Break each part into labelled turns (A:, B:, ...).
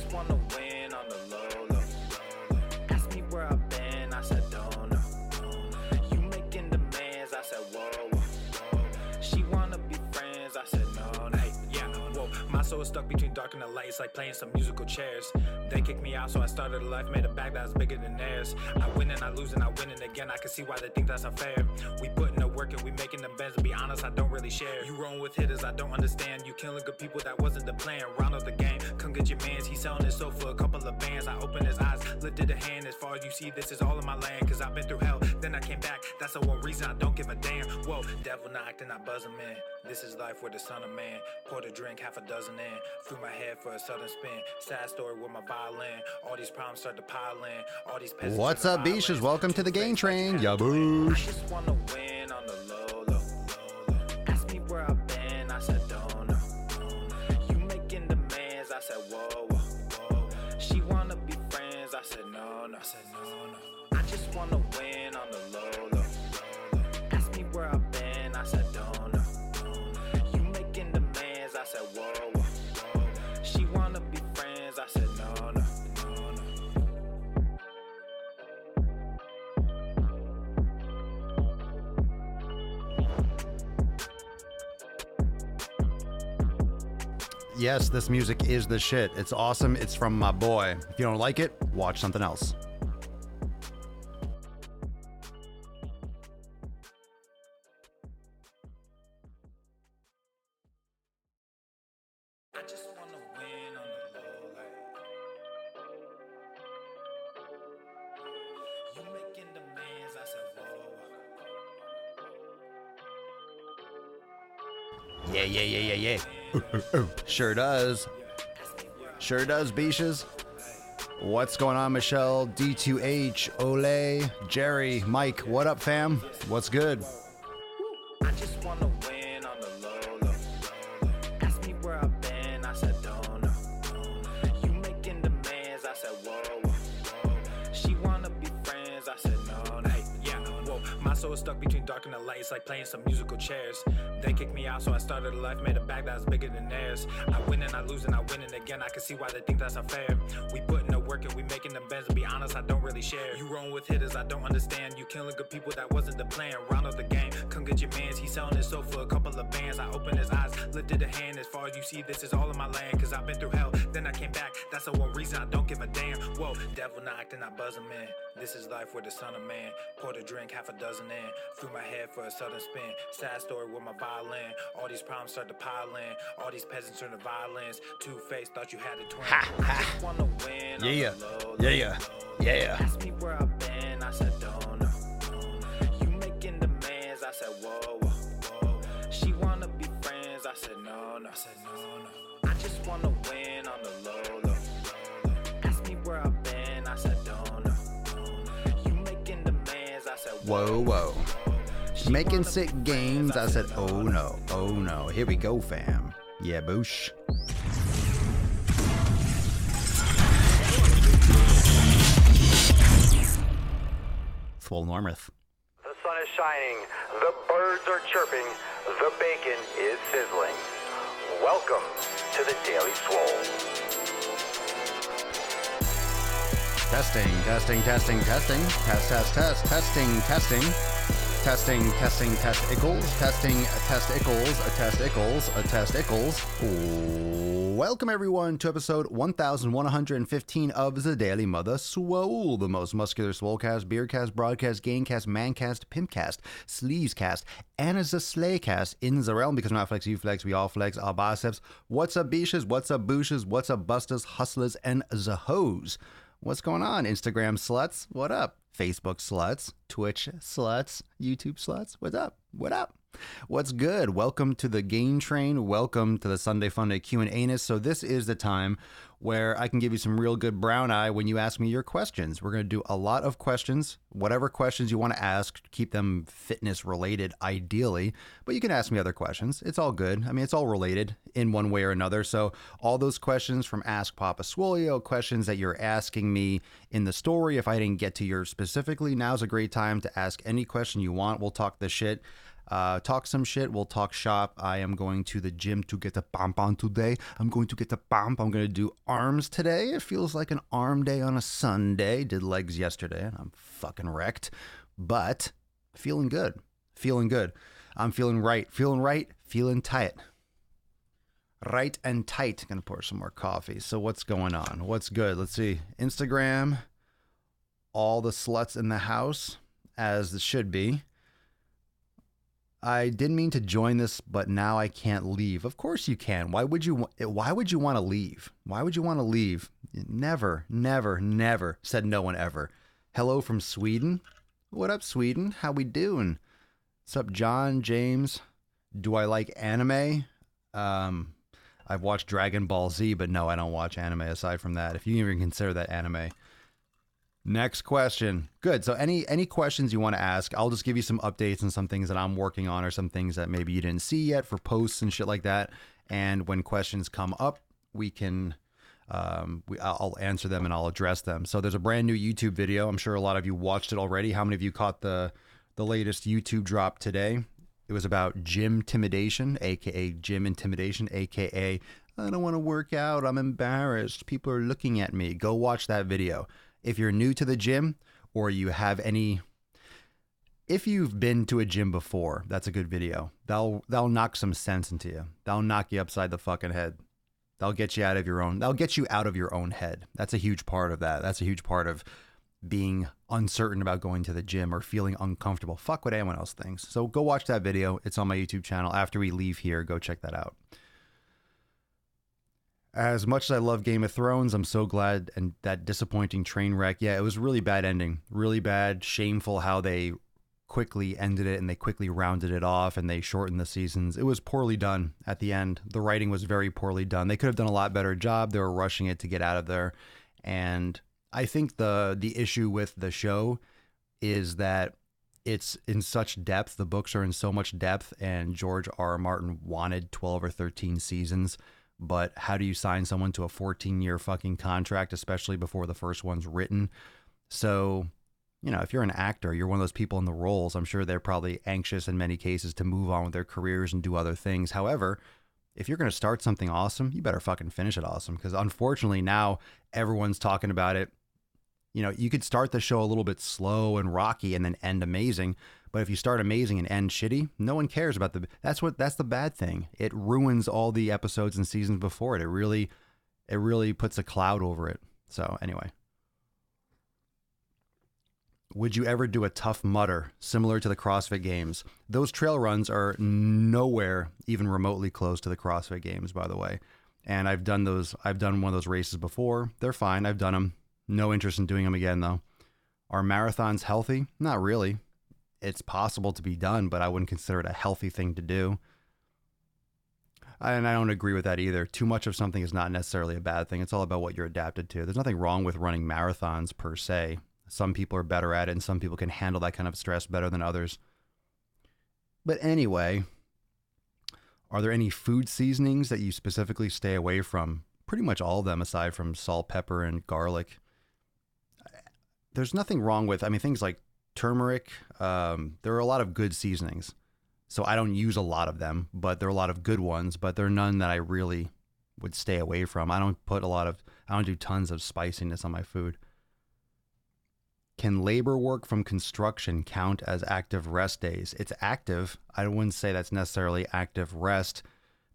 A: just wanna win on the low, low. Ask me where I've been, I said don't know. You making demands, I said whoa, whoa. She wanna be friends, I said no, no. Hey, yeah, whoa. My soul is stuck between dark and the light, it's like playing some musical chairs. They kicked me out, so I started a life, made a bag that was bigger than theirs. I win and I lose and I win and again, I can see why they think that's unfair. We put in the work and we making them bends, to be honest, I don't really share. You rolling with hitters, I don't understand. You killing good people, that wasn't the plan. Round up the game, come get your mans. He's selling his soul for a couple of bands. I opened his eyes, lifted a hand. As far as you see, this is all in my land. Cause I've been through hell, then I came back. That's the one reason I don't give a damn. Whoa, devil knocked and I buzz him in. This is life with the son of man. Poured a drink, half a dozen in. Threw my head for a sudden spin. Sad story with my violin. All these problems start to pile in. All these peasants.
B: What's up, Beaches? Welcome to the Game Train. Yaboosh.
A: I just wanna win on the low, low. Ask me where I've been, I said don't know. You making demands, I said whoa, whoa. She wanna be friends, I said no, no. I just wanna win on the low, low. Ask me where I've been, I said don't know. You making demands, I said whoa, whoa. She wanna be friends, I said no, no.
B: Yes, this music is the shit. It's awesome. It's from my boy. If you don't like it, watch something else.
A: I just wanna win on the low, like. You making demands, I said whoa.
B: Yeah. Sure does. Sure does, Beaches. What's going on, Michelle? D2H, Ole, Jerry, Mike, what up, fam? What's good?
A: I just wanna win on the low. Ask me where I've been, I said don't know. You making demands, I said whoa. She wanna be friends, I said no. Hey, yeah, whoa. My soul is stuck between dark and the light, it's like playing some musical chairs. They kicked me out, so I started a life, made a bag that was bigger than theirs. I win and I lose and I win and again, I can see why they think that's unfair. We put in the work and we making them bends, to be honest, I don't really share. You rolling with hitters, I don't understand. You killing good people, that wasn't the plan. Round up the game, come get your mans. He's selling his soul for a couple of bands. I opened his eyes, lifted a hand. As far as you see, this is all in my land. Cause I've been through hell, then I came back. That's the one reason I don't give a damn. Whoa, devil knocked and I buzz him in. This is life with the son of man. Poured a drink, half a dozen in. Threw my head for a sudden spin. Sad story with my violin. All these problems start to pile in. All these peasants turn to violence. Two-faced, thought you had a twin. I just wanna win.
B: Yeah.
A: Ask me where I've been, I said don't know. You making demands, I said whoa, whoa. She wanna be friends, I said no, no. I just wanna win on the low. Ask me where I've been, I said don't know. You making demands, I said
B: Whoa. Making sick games, I said oh no. Here we go, fam. Yeah, boosh. Swole Normuth.
C: The sun is shining, the birds are chirping, the bacon is sizzling. Welcome to the Daily Swole.
B: Testing. Testing, testicles. Welcome everyone to episode 1115 of the Daily Mother Swole, the most muscular swolecast, beercast, broadcast, gamecast, mancast, pimpcast, sleevescast, and as a slaycast in the realm, because when I flex, you flex, we all flex our biceps. What's up, beaches? What's up, booshes? What's up, busters, hustlers, and the hoes? What's going on, Instagram sluts? What up? Facebook sluts, Twitch sluts, YouTube sluts. What's up? What up? What's good? Welcome to the Game Train. Welcome to the Sunday Funday Q&Anus. So this is the time where I can give you some real good brown eye when you ask me your questions. We're going to do a lot of questions, whatever questions you want to ask, keep them fitness related ideally, but you can ask me other questions. It's all good. I mean, it's all related in one way or another. So all those questions from Ask Papa Swolio, questions that you're asking me in the story, if I didn't get to yours specifically, now's a great time to ask any question you want. We'll talk the shit. talk some shit. We'll talk shop. I am going to the gym to get the bump on today. I'm going to get the bump. I'm going to do arms today. It feels like an arm day on a Sunday. Did legs yesterday, and I'm fucking wrecked. But feeling good. Feeling good. I'm feeling right. Feeling right. Feeling tight. Right and tight. Gonna pour some more coffee. So what's going on? What's good? Let's see. Instagram. All the sluts in the house, as it should be. I didn't mean to join this, but now I can't leave. Of course you can. Why would you want to leave? Why would you want to leave? Never, never, never, said no one ever. Hello from Sweden. What up, Sweden? How we doing? What's up, John, James? Do I like anime? I've watched Dragon Ball Z, but no, I don't watch anime aside from that. If you even consider that anime. Next question. Good. So any questions you want to ask, I'll just give you some updates and some things that I'm working on or some things that maybe you didn't see yet for posts and shit like that. And when questions come up, we can, I'll answer them and I'll address them. So there's a brand new YouTube video. I'm sure a lot of you watched it already. How many of you caught the latest YouTube drop today? It was about gym intimidation, aka gym intimidation, aka I don't want to work out. I'm embarrassed. People are looking at me. Go watch that video. If you're new to the gym or you have if you've been to a gym before, that's a good video. That'll knock some sense into you. That'll knock you upside the fucking head. That'll get you out of your own head. That's a huge part of that. That's a huge part of being uncertain about going to the gym or feeling uncomfortable. Fuck what anyone else thinks. So go watch that video. It's on my YouTube channel. After we leave here, go check that out. As much as I love Game of Thrones, I'm so glad, and that disappointing train wreck. Yeah, it was a really bad ending. Really bad, shameful how they quickly ended it and they quickly rounded it off and they shortened the seasons. It was poorly done at the end. The writing was very poorly done. They could have done a lot better job. They were rushing it to get out of there. And I think the issue with the show is that it's in such depth. The books are in so much depth, and George R. R. Martin wanted 12 or 13 seasons. But how do you sign someone to a 14-year fucking contract, especially before the first one's written? So, if you're an actor, you're one of those people in the roles. I'm sure they're probably anxious in many cases to move on with their careers and do other things. However, if you're going to start something awesome, you better fucking finish it awesome. Because unfortunately now everyone's talking about it. You could start the show a little bit slow and rocky and then end amazing. But if you start amazing and end shitty, no one cares about that's the bad thing. It ruins all the episodes and seasons before it. It really puts a cloud over it. So anyway. Would you ever do a Tough Mudder similar to the CrossFit Games? Those trail runs are nowhere even remotely close to the CrossFit Games, by the way. And I've done one of those races before. They're fine. I've done them. No interest in doing them again, though. Are marathons healthy? Not really. It's possible to be done, but I wouldn't consider it a healthy thing to do. And I don't agree with that either. Too much of something is not necessarily a bad thing. It's all about what you're adapted to. There's nothing wrong with running marathons per se. Some people are better at it, and some people can handle that kind of stress better than others. But anyway, are there any food seasonings that you specifically stay away from? Pretty much all of them, aside from salt, pepper, and garlic. There's nothing wrong with, things like turmeric. There are a lot of good seasonings. So I don't use a lot of them, but there are a lot of good ones, but there are none that I really would stay away from. I don't do tons of spiciness on my food. Can labor work from construction count as active rest days? It's active. I wouldn't say that's necessarily active rest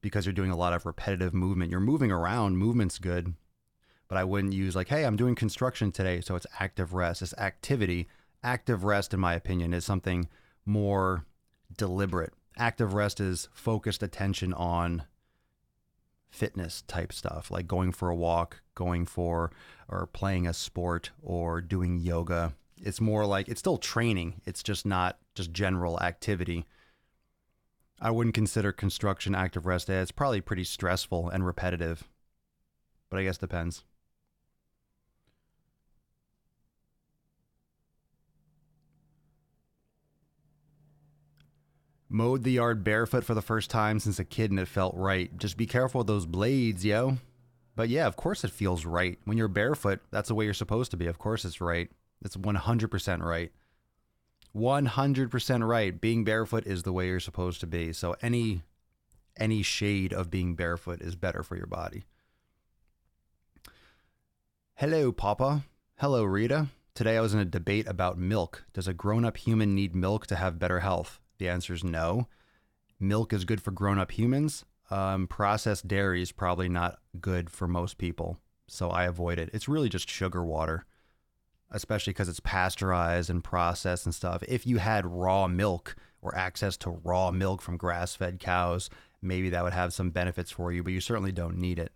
B: because you're doing a lot of repetitive movement. You're moving around. Movement's good. But I wouldn't use hey, I'm doing construction today, so it's active rest. It's activity. Active rest, in my opinion, is something more deliberate. Active rest is focused attention on fitness type stuff, like going for a walk, or playing a sport, or doing yoga. It's more like, it's still training. It's just not just general activity. I wouldn't consider construction active rest day. It's probably pretty stressful and repetitive, but I guess depends. Mowed the yard barefoot for the first time since a kid and it felt right. Just be careful with those blades, yo. But yeah, of course it feels right. When you're barefoot, that's the way you're supposed to be. Of course it's right. It's 100% right. 100% right. Being barefoot is the way you're supposed to be. So any shade of being barefoot is better for your body. Hello, Papa. Hello, Rita. Today I was in a debate about milk. Does a grown-up human need milk to have better health? The answer is no. Milk is good for grown-up humans. Processed dairy is probably not good for most people, so I avoid it. It's really just sugar water, especially because it's pasteurized and processed and stuff. If you had raw milk or access to raw milk from grass-fed cows, maybe that would have some benefits for you, but you certainly don't need it.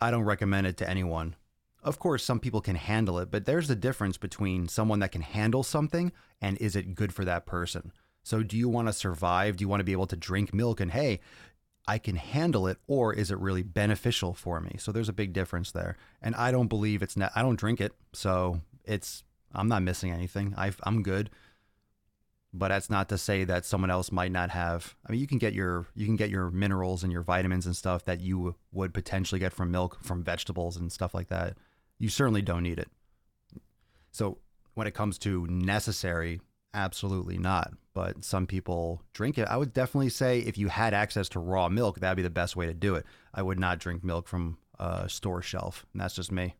B: I don't recommend it to anyone. Of course, some people can handle it, but there's the difference between someone that can handle something and is it good for that person. So do you want to survive? Do you want to be able to drink milk and, hey, I can handle it, or is it really beneficial for me? So there's a big difference there. And I don't believe I don't drink it. So I'm not missing anything. I'm good. But that's not to say that someone else might not have. I mean, you can get your minerals and your vitamins and stuff that you would potentially get from milk, from vegetables and stuff like that. You certainly don't need it. So when it comes to necessary, absolutely not. But some people drink it. I would definitely say if you had access to raw milk, that'd be the best way to do it. I would not drink milk from a store shelf. And that's just me.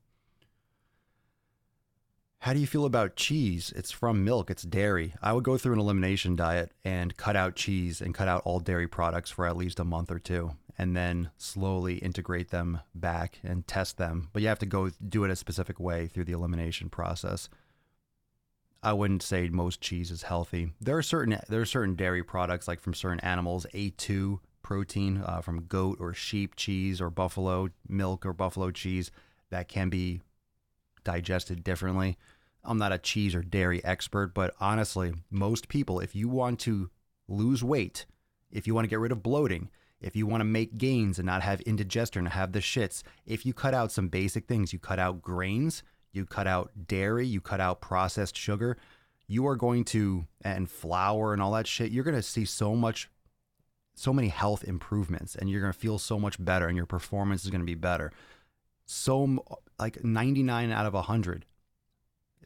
B: How do you feel about cheese? It's from milk. It's dairy. I would go through an elimination diet and cut out cheese and cut out all dairy products for at least a month or two, and then slowly integrate them back and test them. But you have to go do it a specific way through the elimination process. I wouldn't say most cheese is healthy. There are certain dairy products, like from certain animals, A2 protein from goat or sheep cheese or buffalo milk or buffalo cheese, that can be digested differently. I'm not a cheese or dairy expert, but honestly, most people, if you want to lose weight, if you want to get rid of bloating, if you want to make gains and not have indigestion and have the shits, if you cut out some basic things, you cut out grains, you cut out dairy, you cut out processed sugar, you are going to, and flour and all that shit, you're going to see so many health improvements, and you're going to feel so much better, and your performance is going to be better. So like 99 out of 100.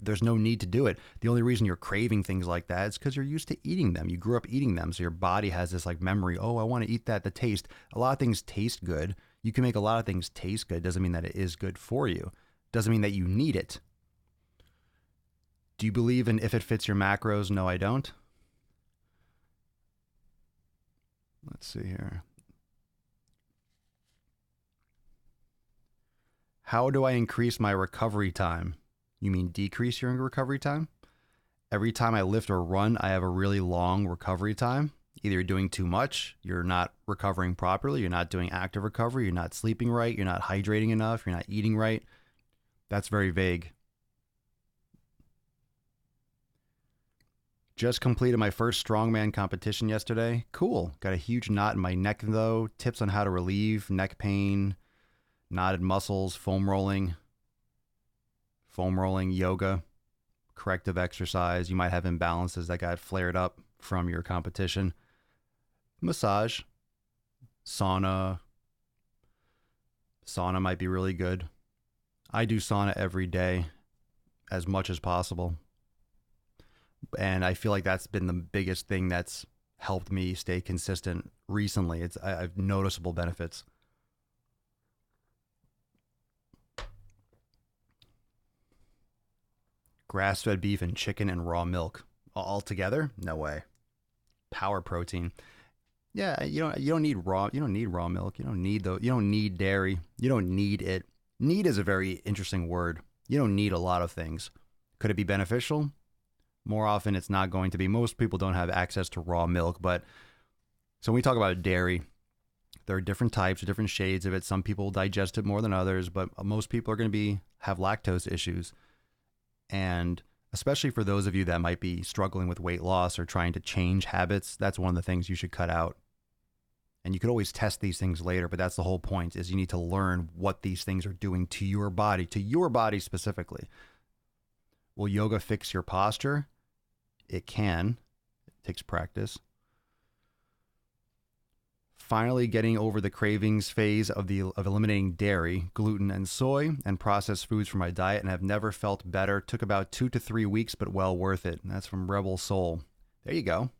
B: There's no need to do it. The only reason you're craving things like that is because you're used to eating them. You grew up eating them. So your body has this like memory. Oh, I want to eat that. The taste. A lot of things taste good. You can make a lot of things taste good. Doesn't mean that it is good for you. Doesn't mean that you need it. Do you believe in if it fits your macros? No, I don't. Let's see here. How do I increase my recovery time? You mean decrease your recovery time? Every time I lift or run, I have a really long recovery time. Either you're doing too much, you're not recovering properly, you're not doing active recovery, you're not sleeping right, you're not hydrating enough, you're not eating right. That's very vague. Just completed my first strongman competition yesterday. Cool. Got a huge knot in my neck though. Tips on how to relieve neck pain, knotted muscles, foam rolling, yoga, corrective exercise. You might have imbalances that got flared up from your competition. Massage, sauna might be really good. I do sauna every day as much as possible. And I feel like that's been the biggest thing that's helped me stay consistent recently. I've noticeable benefits. Grass-fed beef and chicken and raw milk all together? No way. Power protein. Yeah, you don't need raw milk. You don't need dairy. You don't need it. Need is a very interesting word. You don't need a lot of things. Could it be beneficial? More often it's not going to be. Most people don't have access to raw milk, but so when we talk about dairy, there are different types, different shades of it. Some people digest it more than others, but most people are going to have lactose issues. And especially for those of you that might be struggling with weight loss or trying to change habits, that's one of the things you should cut out. And you could always test these things later, but that's the whole point, is you need to learn what these things are doing to your body specifically. Will yoga fix your posture? It can. It takes practice. finally getting over the cravings phase of eliminating dairy, gluten, and soy and processed foods from my diet, and have never felt better. Took about 2 to 3 weeks, but well worth it. And that's from Rebel Soul. There you go.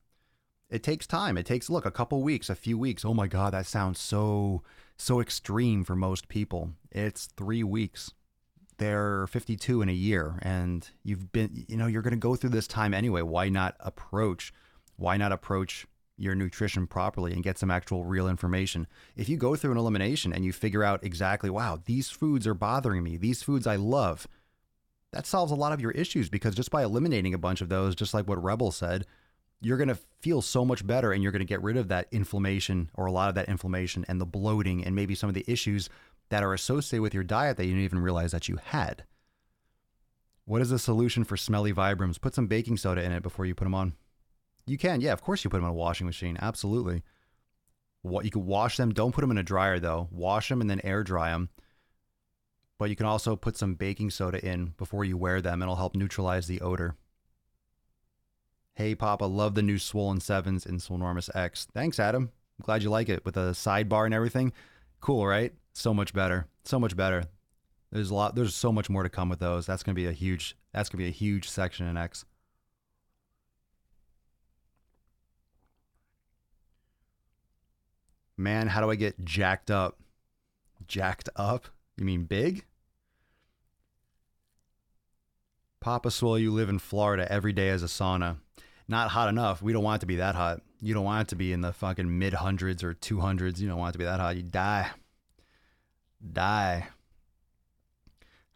B: It takes time. It takes, look, a couple weeks, a few weeks. Oh my God, that sounds so extreme for most people. It's 3 weeks. They're 52 in a year, and you've been, you're going to go through this time anyway. Why not approach your nutrition properly and get some actual real information? If you go through an elimination and you figure out exactly, wow, these foods are bothering me, these foods I love, that solves a lot of your issues, because just by eliminating a bunch of those, just like what Rebel said, you're going to feel so much better, and you're going to get rid of that inflammation, or a lot of that inflammation, and the bloating, and maybe some of the issues that are associated with your diet that you didn't even realize that you had. What is the solution for smelly Vibrams? Put some baking soda in it before you put them on. You can, yeah, of course you put them in a washing machine, absolutely. You can wash them, don't put them in a dryer though. Wash them and then air dry them. But you can also put some baking soda in before you wear them, and it'll help neutralize the odor. Hey, Papa, love the new Swollen 7s in Swolenormous X. Thanks, Adam. I'm glad you like it with a sidebar and everything. Cool, right? So much better. So much better. There's so much more to come with those. That's going to be a huge section in X. Man, how do I get jacked up? Jacked up? You mean big? Papa Swole, you live in Florida. Every day as a sauna. Not hot enough. We don't want it to be that hot. You don't want it to be in the fucking mid hundreds or 200s. You don't want it to be that hot. You die.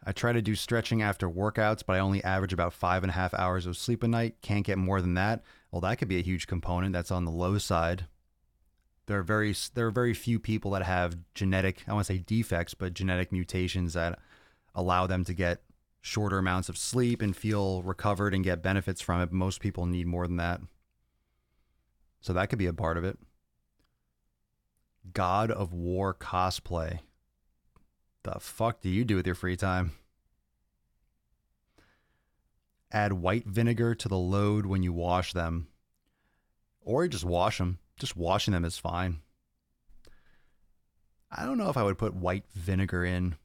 B: I try to do stretching after workouts, but I only average about 5.5 hours of sleep a night. Can't get more than that. Well, that could be a huge component. That's on the low side. There are very few people that have genetic, I want to say defects, but genetic mutations that allow them to get shorter amounts of sleep and feel recovered and get benefits from it. Most people need more than that. So that could be a part of it. God of War cosplay. The fuck do you do with your free time? Add white vinegar to the load when you wash them. Or you just wash them. Just washing them is fine. I don't know if I would put white vinegar in.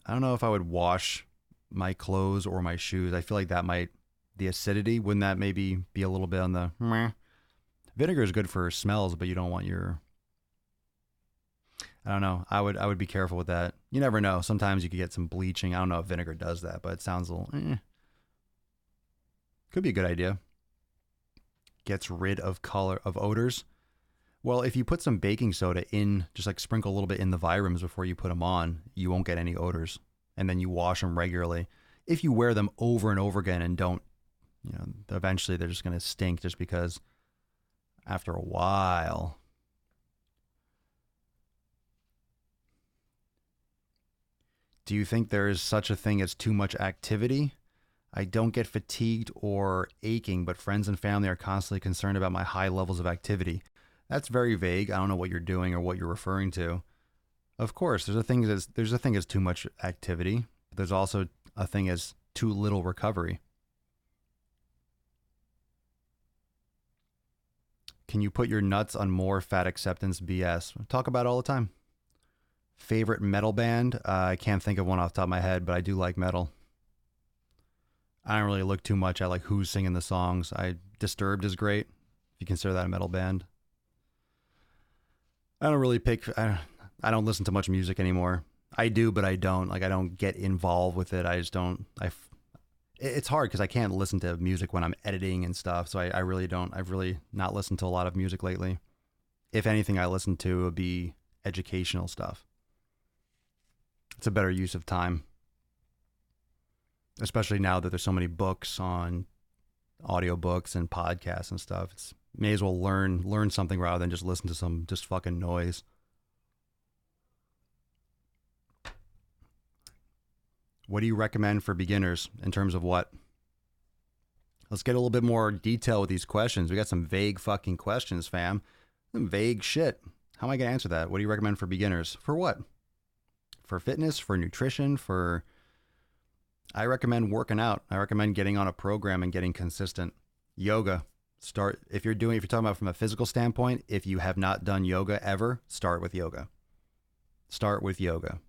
B: I don't know if I would wash my clothes or my shoes. I feel like the acidity, wouldn't that maybe be a little bit on the meh? Vinegar is good for smells, but you don't want I don't know. I would be careful with that. You never know. Sometimes you could get some bleaching. I don't know if vinegar does that, but it sounds a little Could be a good idea. Gets rid of odors. Well, if you put some baking soda in, just like sprinkle a little bit in the Vibrams before you put them on, you won't get any odors. And then you wash them regularly. If you wear them over and over again and don't, eventually they're just going to stink, just because after a while. Do you think there is such a thing as too much activity? I don't get fatigued or aching, but friends and family are constantly concerned about my high levels of activity. That's very vague. I don't know what you're doing or what you're referring to. Of course, there's a thing as too much activity. But there's also a thing as too little recovery. Can you put your nuts on more fat acceptance BS? Talk about it all the time. Favorite metal band? I can't think of one off the top of my head, but I do like metal. I don't really look too much at like who's singing the songs. Disturbed is great, if you consider that a metal band. I don't really I don't listen to much music anymore. I do, but I don't. Like, I don't get involved with it. I just don't. It's hard because I can't listen to music when I'm editing and stuff. So I really don't. I've really not listened to a lot of music lately. If anything I listen to would be educational stuff. It's a better use of time. Especially now that there's so many books on audiobooks and podcasts and stuff. It's may as well learn something rather than just listen to some just fucking noise. What do you recommend for beginners in terms of what? Let's get a little bit more detail with these questions. We got some vague fucking questions, fam. Some vague shit. How am I going to answer that? What do you recommend for beginners? For what? For fitness, for nutrition, I recommend working out. I recommend getting on a program and getting consistent. Yoga, If you're talking about from a physical standpoint, if you have not done yoga ever, start with yoga. Start with yoga.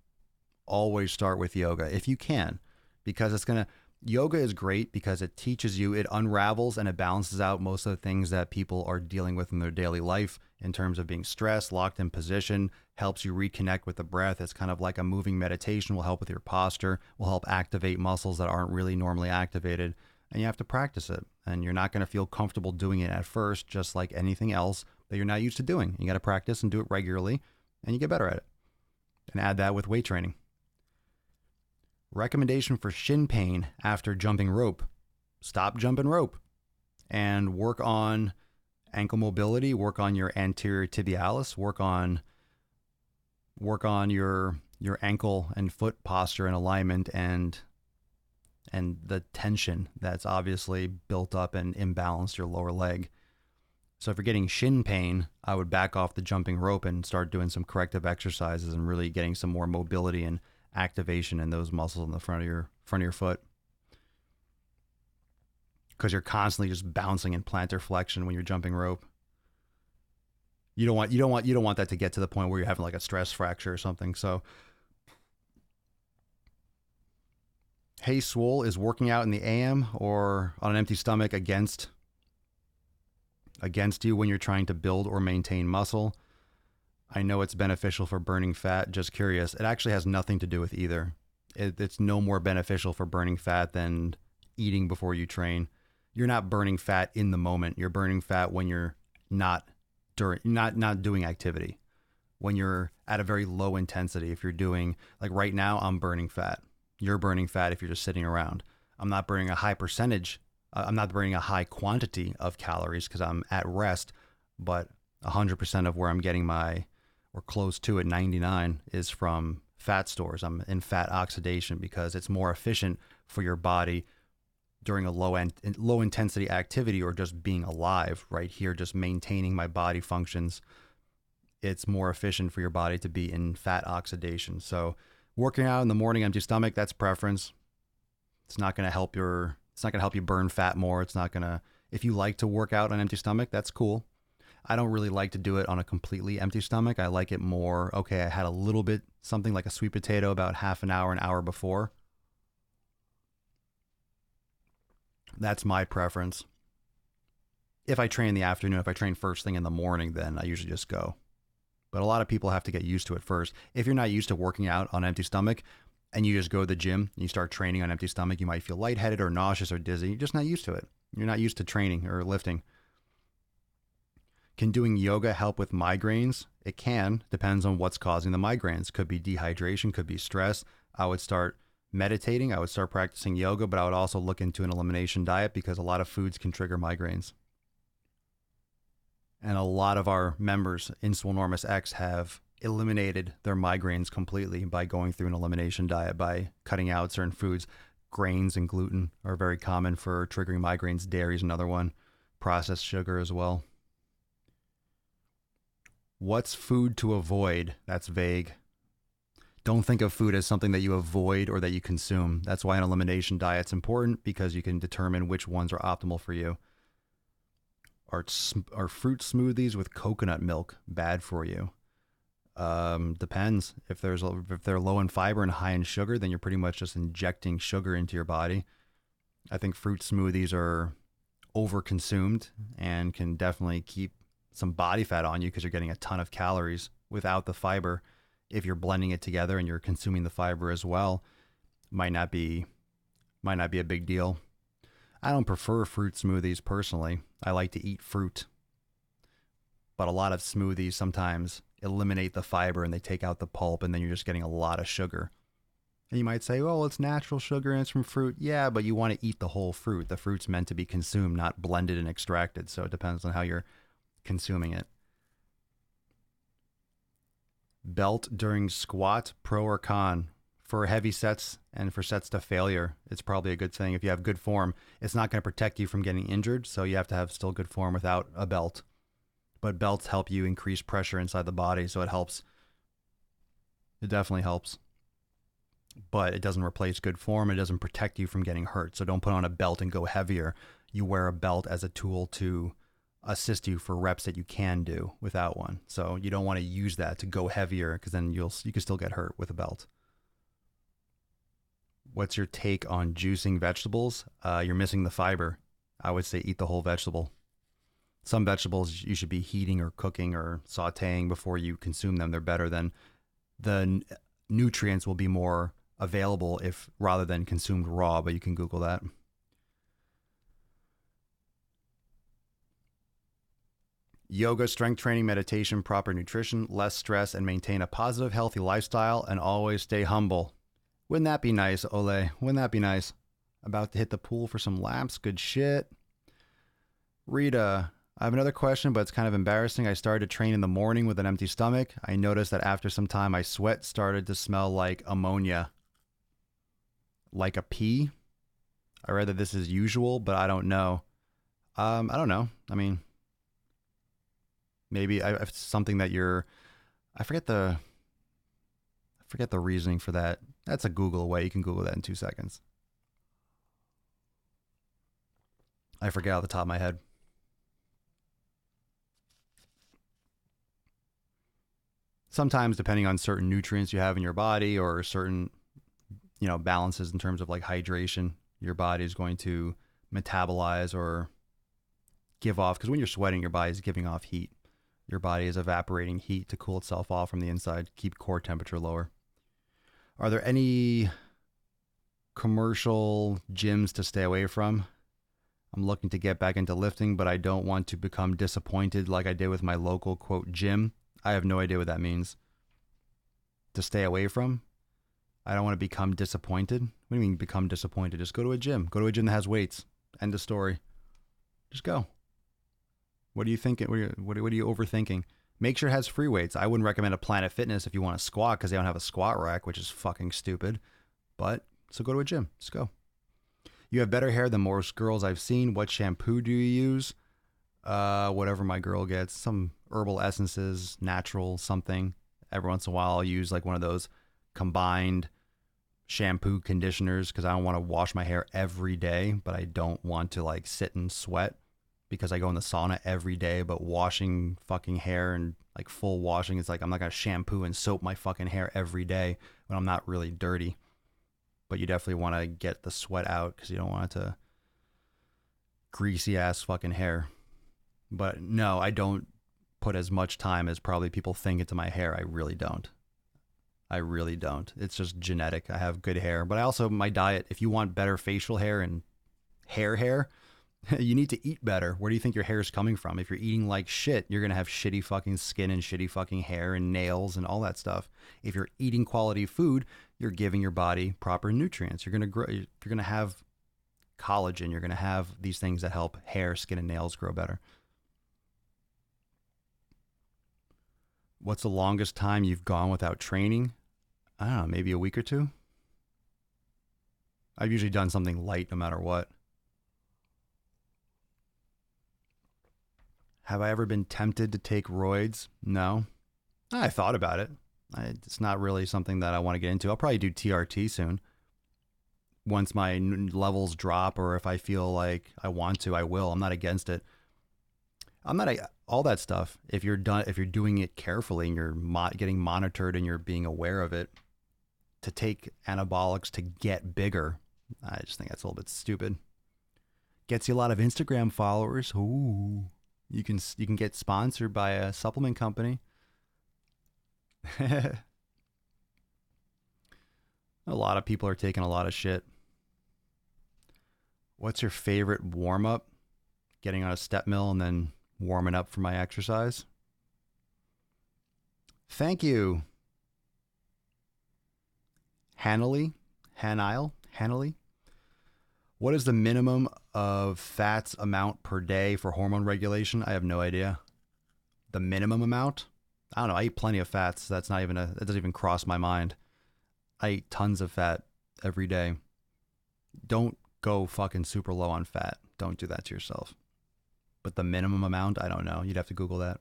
B: Always start with yoga if you can, because yoga is great because it teaches you, it unravels and it balances out most of the things that people are dealing with in their daily life in terms of being stressed, locked in position, helps you reconnect with the breath. It's kind of like a moving meditation, will help with your posture, will help activate muscles that aren't really normally activated. And you have to practice it. And you're not going to feel comfortable doing it at first, just like anything else that you're not used to doing. You got to practice and do it regularly, and you get better at it. And add that with weight training. Recommendation for shin pain after jumping rope. Stop jumping rope and work on ankle mobility, work on your anterior tibialis, work on your ankle and foot posture and alignment and the tension that's obviously built up and imbalanced your lower leg. So if you're getting shin pain, I would back off the jumping rope and start doing some corrective exercises and really getting some more mobility and activation in those muscles in the front of your foot. Because you're constantly just bouncing in plantar flexion when you're jumping rope. You don't want that to get to the point where you're having like a stress fracture or something. So hey, Swole, is working out in the AM or on an empty stomach against you when you're trying to build or maintain muscle? I know it's beneficial for burning fat. Just curious. It actually has nothing to do with either. It's no more beneficial for burning fat than eating before you train. You're not burning fat in the moment. You're burning fat when you're not doing activity. When you're at a very low intensity. If you're doing, like right now, I'm burning fat. You're burning fat if you're just sitting around. I'm not burning a high percentage. I'm not burning a high quantity of calories because I'm at rest, but 100% of where I'm getting or close to it, 99, is from fat stores. I'm in fat oxidation because it's more efficient for your body during a low intensity activity or just being alive right here, just maintaining my body functions. It's more efficient for your body to be in fat oxidation. So working out in the morning, empty stomach, that's preference. It's not going to help you burn fat more. If you like to work out on empty stomach, that's cool. I don't really like to do it on a completely empty stomach. I like it more, okay, I had a little bit, something like a sweet potato about half an hour before. That's my preference. If I train in the afternoon, if I train first thing in the morning, then I usually just go. But a lot of people have to get used to it first. If you're not used to working out on empty stomach and you just go to the gym and you start training on empty stomach, you might feel lightheaded or nauseous or dizzy. You're just not used to it. You're not used to training or lifting. Can doing yoga help with migraines? It can. Depends on what's causing the migraines. Could be dehydration, could be stress. I would start meditating. I would start practicing yoga, but I would also look into an elimination diet because a lot of foods can trigger migraines. And a lot of our members in Swole Enormous X have eliminated their migraines completely by going through an elimination diet, by cutting out certain foods. Grains and gluten are very common for triggering migraines. Dairy is another one. Processed sugar as well. What's food to avoid? That's vague. Don't think of food as something that you avoid or that you consume. That's why an elimination diet's important, because you can determine which ones are optimal for you. Are fruit smoothies with coconut milk bad for you? Depends. If they're low in fiber and high in sugar, then you're pretty much just injecting sugar into your body. I think fruit smoothies are overconsumed and can definitely keep some body fat on you because you're getting a ton of calories without the fiber. If you're blending it together and you're consuming the fiber as well, might not be a big deal. I don't prefer fruit smoothies personally. I like to eat fruit. But a lot of smoothies sometimes eliminate the fiber and they take out the pulp, and then you're just getting a lot of sugar. And you might say, well, it's natural sugar and it's from fruit. Yeah, but you want to eat the whole fruit. The fruit's meant to be consumed, not blended and extracted. So it depends on how you're consuming it. Belt during squat, pro or con? For heavy sets and for sets to failure, it's probably a good thing. If you have good form, it's not going to protect you from getting injured, so you have to have still good form without a belt. But belts help you increase pressure inside the body, so it helps. It definitely helps. But it doesn't replace good form. It doesn't protect you from getting hurt. So don't put on a belt and go heavier. You wear a belt as a tool to assist you for reps that you can do without one. So you don't want to use that to go heavier, because then you can still get hurt with a belt. What's your take on juicing vegetables? You're missing the fiber. I would say eat the whole vegetable. Some vegetables you should be heating or cooking or sauteing before you consume them. They're better than the nutrients will be more available if rather than consumed raw, but you can Google that. Yoga, strength training, meditation, proper nutrition, less stress, and maintain a positive, healthy lifestyle, and always stay humble. Wouldn't that be nice, Ole? Wouldn't that be nice? About to hit the pool for some laps. Good shit. Rita, I have another question, but it's kind of embarrassing. I started to train in the morning with an empty stomach. I noticed that after some time, my sweat started to smell like ammonia. Like a pee? I read that this is usual, but I don't know. I don't know. I mean, maybe it's something that I forget the reasoning for that. That's a Google away. You can Google that in 2 seconds. I forget off the top of my head. Sometimes, depending on certain nutrients you have in your body or certain, balances in terms of like hydration, your body is going to metabolize or give off. Because when you're sweating, your body is giving off heat. Your body is evaporating heat to cool itself off from the inside, keep core temperature lower. Are there any commercial gyms to stay away from? I'm looking to get back into lifting, but I don't want to become disappointed like I did with my local, quote, gym. I have no idea what that means. To stay away from? I don't want to become disappointed. What do you mean become disappointed? Just go to a gym. Go to a gym that has weights. End of story. Just go. What are you thinking? What are you overthinking? Make sure it has free weights. I wouldn't recommend a Planet Fitness if you want to squat because they don't have a squat rack, which is fucking stupid. But, so go to a gym. Just go. You have better hair than most girls I've seen. What shampoo do you use? Whatever my girl gets. Some herbal essences, natural something. Every once in a while I'll use like one of those combined shampoo conditioners because I don't want to wash my hair every day, but I don't want to like sit and sweat because I go in the sauna every day. But washing fucking hair and like full washing, it's like I'm not going to shampoo and soap my fucking hair every day when I'm not really dirty. But you definitely want to get the sweat out because you don't want it to greasy ass fucking hair. But no, I don't put as much time as probably people think into my hair. I really don't. It's just genetic. I have good hair. But I also, my diet, if you want better facial hair and hair, you need to eat better. Where do you think your hair is coming from? If you're eating like shit, you're going to have shitty fucking skin and shitty fucking hair and nails and all that stuff. If you're eating quality food, you're giving your body proper nutrients. You're going to grow. You're going to have collagen. You're going to have these things that help hair, skin, and nails grow better. What's the longest time you've gone without training? I don't know, maybe a week or two. I've usually done something light no matter what. Have I ever been tempted to take roids? No. I thought about it. It's not really something that I want to get into. I'll probably do TRT soon. Once my levels drop, or if I feel like I want to, I will. I'm not against it. I'm not all that stuff. If you're doing it carefully and you're getting monitored and you're being aware of it, to take anabolics to get bigger, I just think that's a little bit stupid. Gets you a lot of Instagram followers. Ooh, you can get sponsored by a supplement company. A lot of people are taking a lot of shit. What's your favorite warm up? Getting on a step mill and then warming up for my exercise. Thank you. Hanley. What is the minimum of fats amount per day for hormone regulation? I have no idea. The minimum amount? I don't know. I eat plenty of fats. That doesn't even cross my mind. I eat tons of fat every day. Don't go fucking super low on fat. Don't do that to yourself. But the minimum amount, I don't know. You'd have to Google that.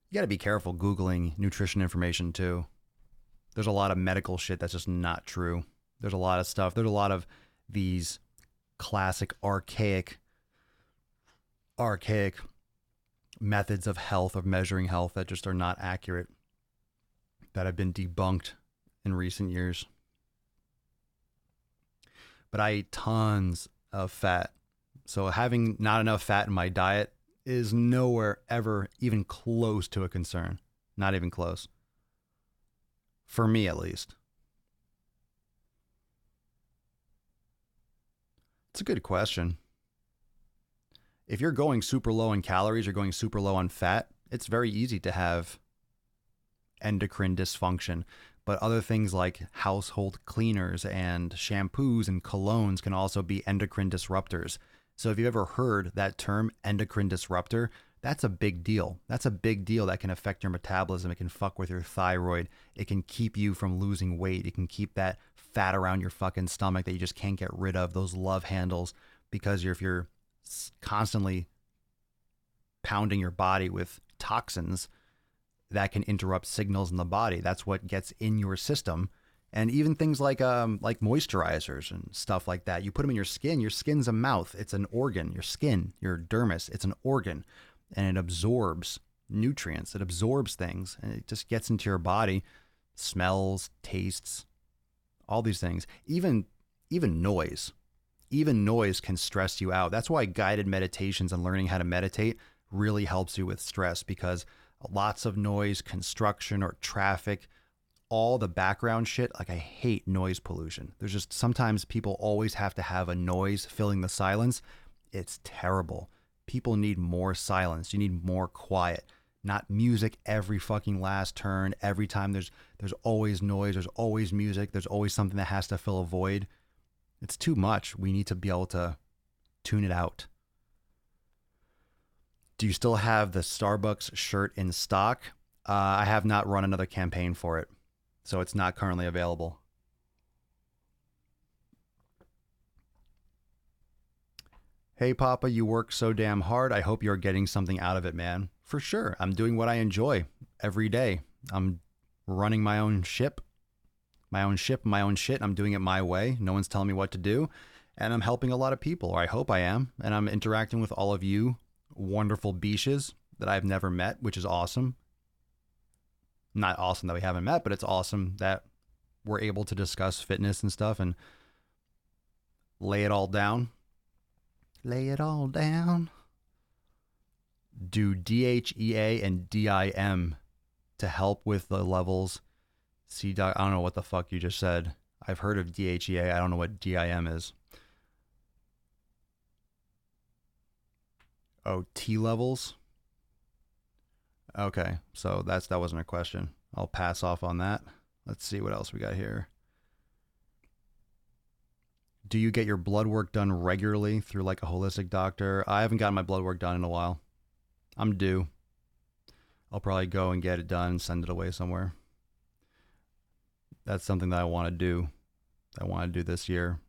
B: You got to be careful Googling nutrition information too. There's a lot of medical shit that's just not true. There's a lot of stuff. There's a lot of these classic archaic archaic methods of health, of measuring health that just are not accurate, that have been debunked in recent years. But I eat tons of fat. So having not enough fat in my diet is nowhere ever even close to a concern. Not even close. For me, at least. It's a good question. If you're going super low in calories, you're going super low on fat, it's very easy to have endocrine dysfunction. But other things like household cleaners and shampoos and colognes can also be endocrine disruptors. So if you've ever heard that term, endocrine disruptor, that's a big deal. That's a big deal that can affect your metabolism. It can fuck with your thyroid. It can keep you from losing weight. It can keep that fat around your fucking stomach that you just can't get rid of, those love handles, because if you're constantly pounding your body with toxins, that can interrupt signals in the body. That's what gets in your system. And even things like moisturizers and stuff like that. You put them in your skin. Your skin's a mouth. It's an organ. Your skin, your dermis, it's an organ. And it absorbs nutrients. It absorbs things. And it just gets into your body. Smells, tastes, all these things. Even noise. Even noise can stress you out. That's why guided meditations and learning how to meditate really helps you with stress, because lots of noise, construction or traffic, all the background shit. Like, I hate noise pollution. There's just sometimes people always have to have a noise filling the silence. It's terrible. People need more silence. You need more quiet, not music every fucking last turn. Every time there's always noise. There's always music. There's always something that has to fill a void. It's too much. We need to be able to tune it out. Do you still have the Starbucks shirt in stock? I have not run another campaign for it, so it's not currently available. Hey, Papa, you work so damn hard. I hope you're getting something out of it, man. For sure. I'm doing what I enjoy every day. I'm running my own ship, my own shit. I'm doing it my way. No one's telling me what to do. And I'm helping a lot of people, or I hope I am. And I'm interacting with all of you wonderful beaches that I've never met, which is awesome. Not awesome that we haven't met, but it's awesome that we're able to discuss fitness and stuff and lay it all down. Lay it all down. Do DHEA and DIM to help with the levels. I don't know what the fuck you just said. I've heard of DHEA. I don't know what DIM is. Oh, T levels? Okay, so that wasn't a question. I'll pass off on that. Let's see what else we got here. Do you get your blood work done regularly through like a holistic doctor? I haven't gotten my blood work done in a while. I'm due. I'll probably go and get it done and send it away somewhere. That's something that I want to do. I want to do this year.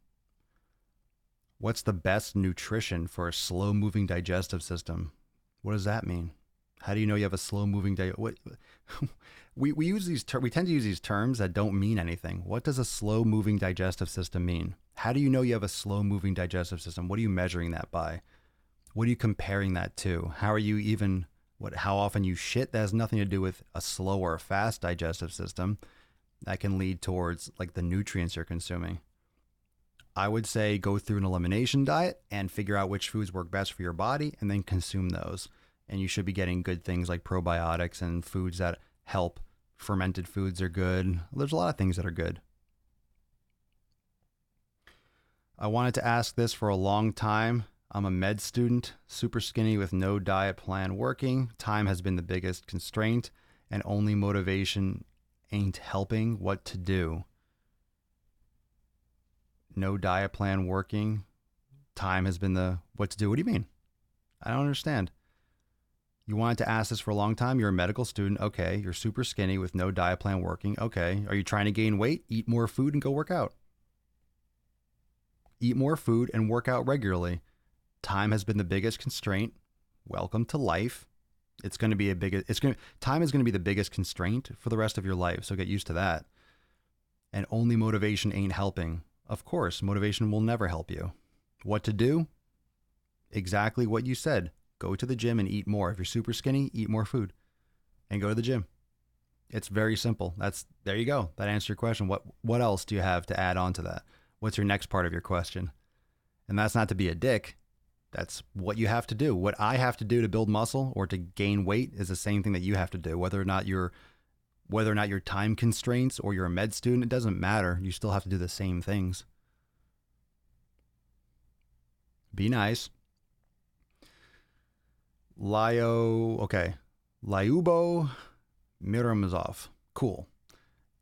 B: What's the best nutrition for a slow-moving digestive system? What does that mean? How do you know you have a slow-moving we use these we tend to use these terms that don't mean anything. What does a slow-moving digestive system mean? How do you know you have a slow-moving digestive system? What are you measuring that by? What are you comparing that to? How are you even how often you shit? That has nothing to do with a slow or a fast digestive system. That can lead towards like the nutrients you're consuming. I would say go through an elimination diet and figure out which foods work best for your body and then consume those. And you should be getting good things like probiotics and foods that help. Fermented foods are good. There's a lot of things that are good. I wanted to ask this for a long time. I'm a med student, super skinny with no diet plan working. Time has been the biggest constraint and only motivation ain't helping. What to do? No diet plan working. Time has been the what to do. What do you mean? I don't understand. You wanted to ask this for a long time. You're a medical student. Okay. You're super skinny with no diet plan working. Okay. Are you trying to gain weight? Eat more food and go work out. Eat more food and work out regularly. Time has been the biggest constraint. Welcome to life. Time is going to be the biggest constraint for the rest of your life. So get used to that. And only motivation ain't helping. Of course, motivation will never help you. What to do? Exactly what you said. Go to the gym and eat more. If you're super skinny, eat more food and go to the gym. It's very simple. There you go. That answers your question. What else do you have to add on to that? What's your next part of your question? And that's not to be a dick. That's what you have to do. What I have to do to build muscle or to gain weight is the same thing that you have to do. Whether or not you're time constraints or you're a med student, it doesn't matter. You still have to do the same things. Be nice. Lyubo Miramazov. Cool.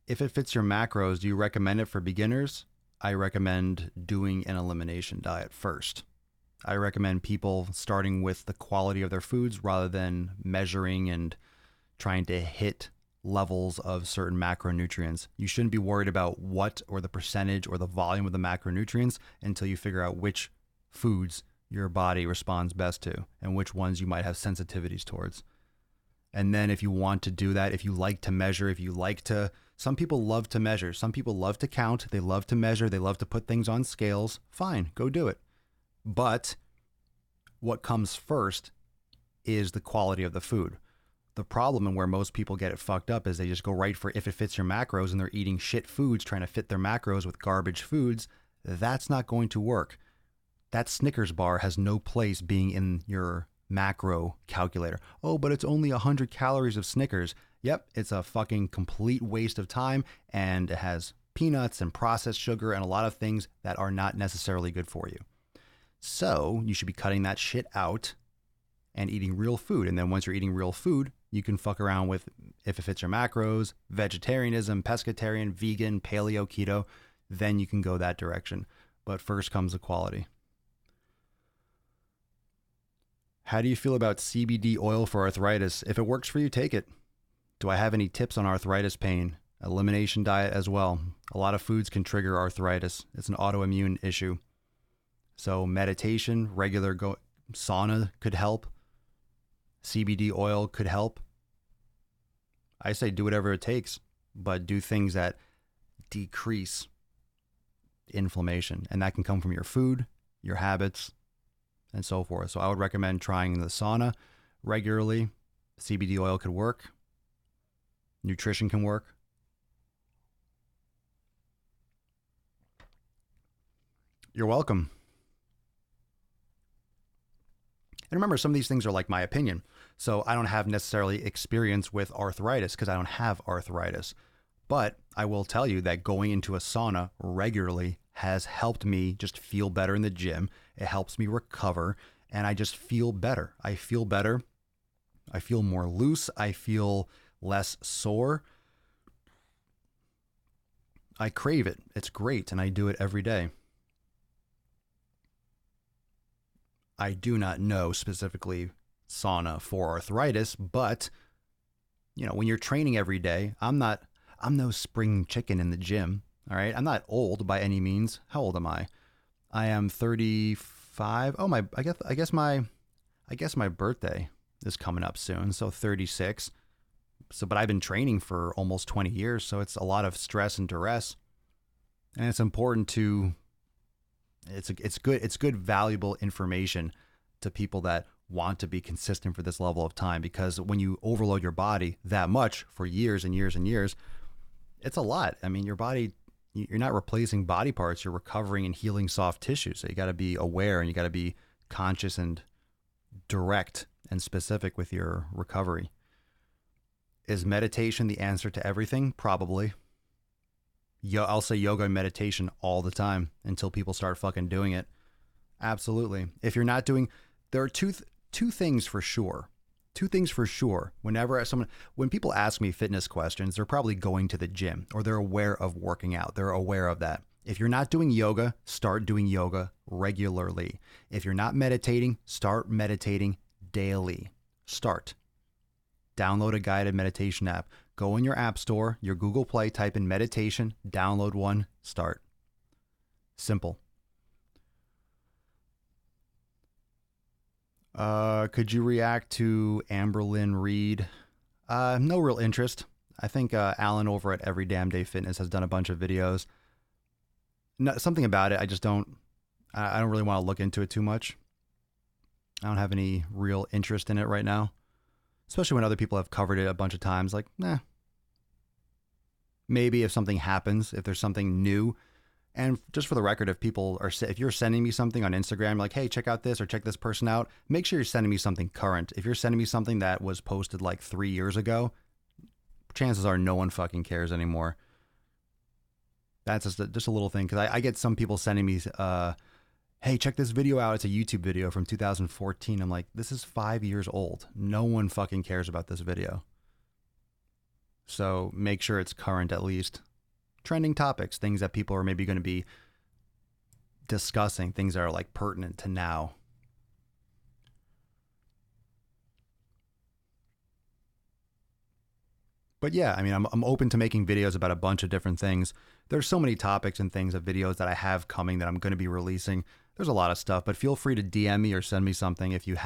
B: If it fits your macros, do you recommend it for beginners? I recommend doing an elimination diet first. I recommend people starting with the quality of their foods rather than measuring and trying to hit levels of certain macronutrients. You shouldn't be worried about what or the percentage or the volume of the macronutrients until you figure out which foods your body responds best to and which ones you might have sensitivities towards. And then if you want to do that, if you like to measure, some people love to measure, some people love to count, they love to measure, they love to put things on scales, fine, go do it. But what comes first is the quality of the food. The problem and where most people get it fucked up is they just go right for if it fits your macros and they're eating shit foods, trying to fit their macros with garbage foods. That's not going to work. That Snickers bar has no place being in your macro calculator. Oh, but it's only 100 calories of Snickers. Yep, it's a fucking complete waste of time, and it has peanuts and processed sugar and a lot of things that are not necessarily good for you. So you should be cutting that shit out and eating real food. And then once you're eating real food, you can fuck around with, if it fits your macros, vegetarianism, pescatarian, vegan, paleo, keto, then you can go that direction. But first comes the quality. How do you feel about CBD oil for arthritis? If it works for you, take it. Do I have any tips on arthritis pain? Elimination diet as well. A lot of foods can trigger arthritis. It's an autoimmune issue. So meditation, regular sauna could help. CBD oil could help. I say do whatever it takes, but do things that decrease inflammation. And that can come from your food, your habits, and so forth. So I would recommend trying the sauna regularly. CBD oil could work. Nutrition can work. You're welcome. And remember, some of these things are like my opinion. So I don't have necessarily experience with arthritis because I don't have arthritis. But I will tell you that going into a sauna regularly has helped me just feel better in the gym. It helps me recover, and I just feel better. I feel better. I feel more loose. I feel less sore. I crave it. It's great, and I do it every day. I do not know specifically sauna for arthritis, but when you're training every day, I'm no spring chicken in the gym. All right. I'm not old by any means. How old am I? I am 35. Oh, I guess my birthday is coming up soon. So 36. But I've been training for almost 20 years. So it's a lot of stress and duress. And it's important it's good, valuable information to people that want to be consistent for this level of time, because when you overload your body that much for years and years and years, it's a lot. I mean, your body, you're not replacing body parts, you're recovering and healing soft tissue. So you got to be aware and you got to be conscious and direct and specific with your recovery. Is meditation the answer to everything? Probably. I'll say yoga and meditation all the time until people start fucking doing it. Absolutely. If you're not doing, there are two things for sure. Two things for sure. When people ask me fitness questions, they're probably going to the gym or they're aware of working out. They're aware of that. If you're not doing yoga, start doing yoga regularly. If you're not meditating, start meditating daily. Start. Download a guided meditation app. Go in your app store, your Google Play, type in meditation, download one, start. Simple. Could you react to Amberlynn Reed? No real interest. I think Alan over at Every Damn Day Fitness has done a bunch of videos. Something about it, I don't really want to look into it too much. I don't have any real interest in it right now, especially when other people have covered it a bunch of times. Like, nah. Maybe if something happens, if there's something new. And just for the record, if you're sending me something on Instagram, like, hey, check out this or check this person out, make sure you're sending me something current. If you're sending me something that was posted like 3 years ago, chances are no one fucking cares anymore. That's just a little thing. Because I get some people sending me, hey, check this video out. It's a YouTube video from 2014. I'm like, this is 5 years old. No one fucking cares about this video. So make sure it's current at least. Trending topics, things that people are maybe going to be discussing, things that are like pertinent to now. But yeah, I mean, I'm open to making videos about a bunch of different things. There's so many topics and things of videos that I have coming that I'm going to be releasing. There's a lot of stuff, but feel free to DM me or send me something if you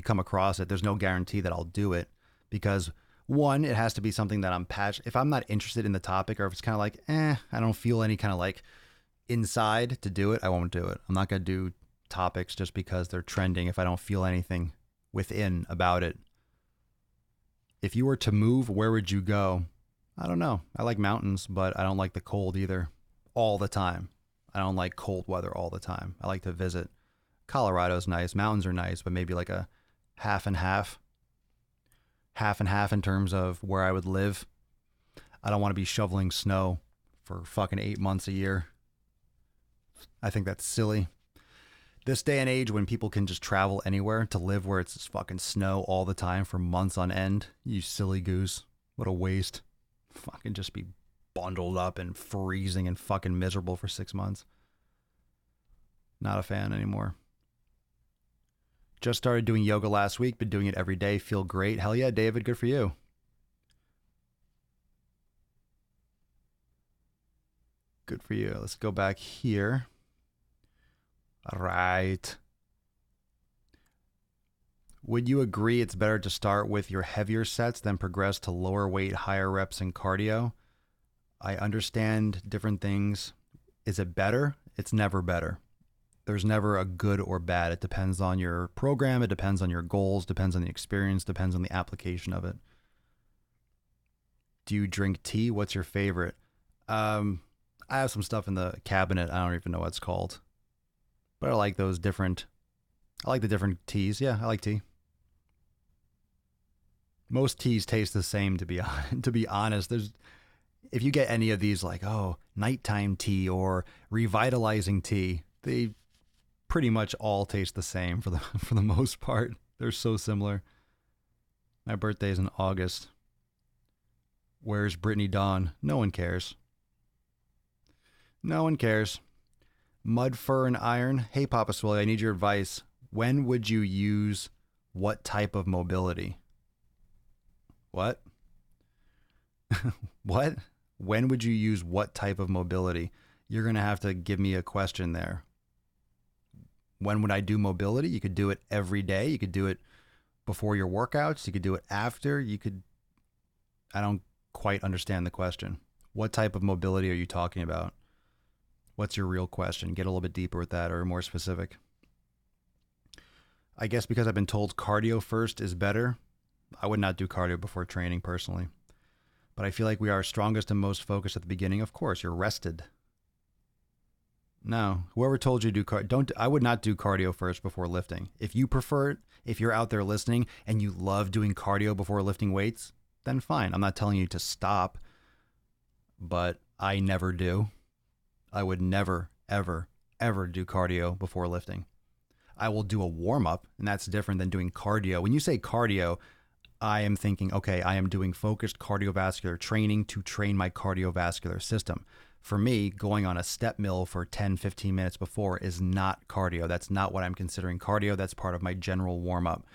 B: come across it. There's no guarantee that I'll do it because one, it has to be something that I'm passionate. If I'm not interested in the topic or if it's kind of like, I don't feel any kind of like inside to do it, I won't do it. I'm not going to do topics just because they're trending if I don't feel anything within about it. If you were to move, where would you go? I don't know. I like mountains, but I don't like the cold either all the time. I don't like cold weather all the time. I like to visit. Colorado's nice. Mountains are nice, but maybe like a half and half. Half and half in terms of where I would live. I don't want to be shoveling snow for fucking 8 months a year. I think that's silly. This day and age when people can just travel anywhere to live where it's just fucking snow all the time for months on end, you silly goose. What a waste. Fucking just be bundled up and freezing and fucking miserable for 6 months. Not a fan anymore. Just started doing yoga last week, been doing it every day, feel great. Hell yeah, David, good for you. Good for you. Let's go back here. All right. Would you agree it's better to start with your heavier sets than progress to lower weight, higher reps and cardio? I understand different things. Is it better? It's never better. There's never a good or bad. It depends on your program. It depends on your goals, depends on the experience, depends on the application of it. Do you drink tea? What's your favorite? I have some stuff in the cabinet. I don't even know what it's called. But I like the different teas. Yeah, I like tea. Most teas taste the same, to be honest. If you get any of these like, nighttime tea or revitalizing tea, they pretty much all taste the same for the most part. They're so similar. My birthday's in August. Where's Brittany Dawn? No one cares. No one cares. Mud, fur, and iron. Hey, Papa Swole, I need your advice. When would you use what type of mobility? What? What? When would you use what type of mobility? You're going to have to give me a question there. When would I do mobility? You could do it every day. You could do it before your workouts. You could do it after. I don't quite understand the question. What type of mobility are you talking about? What's your real question? Get a little bit deeper with that or more specific. I guess because I've been told cardio first is better, I would not do cardio before training personally. But I feel like we are strongest and most focused at the beginning. Of course, you're rested. No, whoever told you to do cardio, I would not do cardio first before lifting. If you prefer it, if you're out there listening and you love doing cardio before lifting weights, then fine. I'm not telling you to stop, but I never do. I would never, ever, ever do cardio before lifting. I will do a warm-up, and that's different than doing cardio. When you say cardio, I am thinking, okay, I am doing focused cardiovascular training to train my cardiovascular system. For me, going on a step mill for 10, 15 minutes before is not cardio. That's not what I'm considering cardio. That's part of my general warm-up.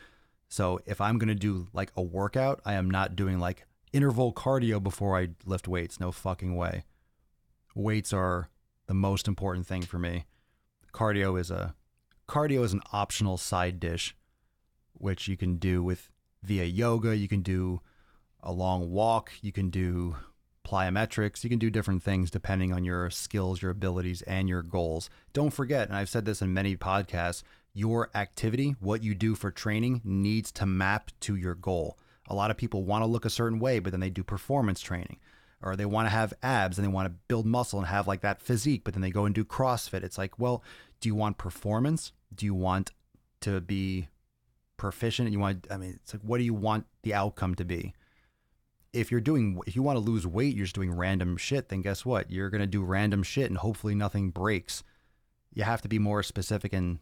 B: So if I'm going to do like a workout, I am not doing like interval cardio before I lift weights. No fucking way. Weights are the most important thing for me. Cardio is an optional side dish, which you can do via yoga. You can do a long walk. You can do plyometrics. You can do different things depending on your skills, your abilities, and your goals. Don't forget, and I've said this in many podcasts, Your activity, what you do for training, needs to map to your goal. A lot of people want to look a certain way, but then they do performance training, or they want to have abs and they want to build muscle and have like that physique, but then they go and do CrossFit. It's like, well, do you want performance? Do you want to be proficient? It's like, what do you want the outcome to be? If you want to lose weight, you're just doing random shit, then guess what? You're going to do random shit and hopefully nothing breaks. You have to be more specific and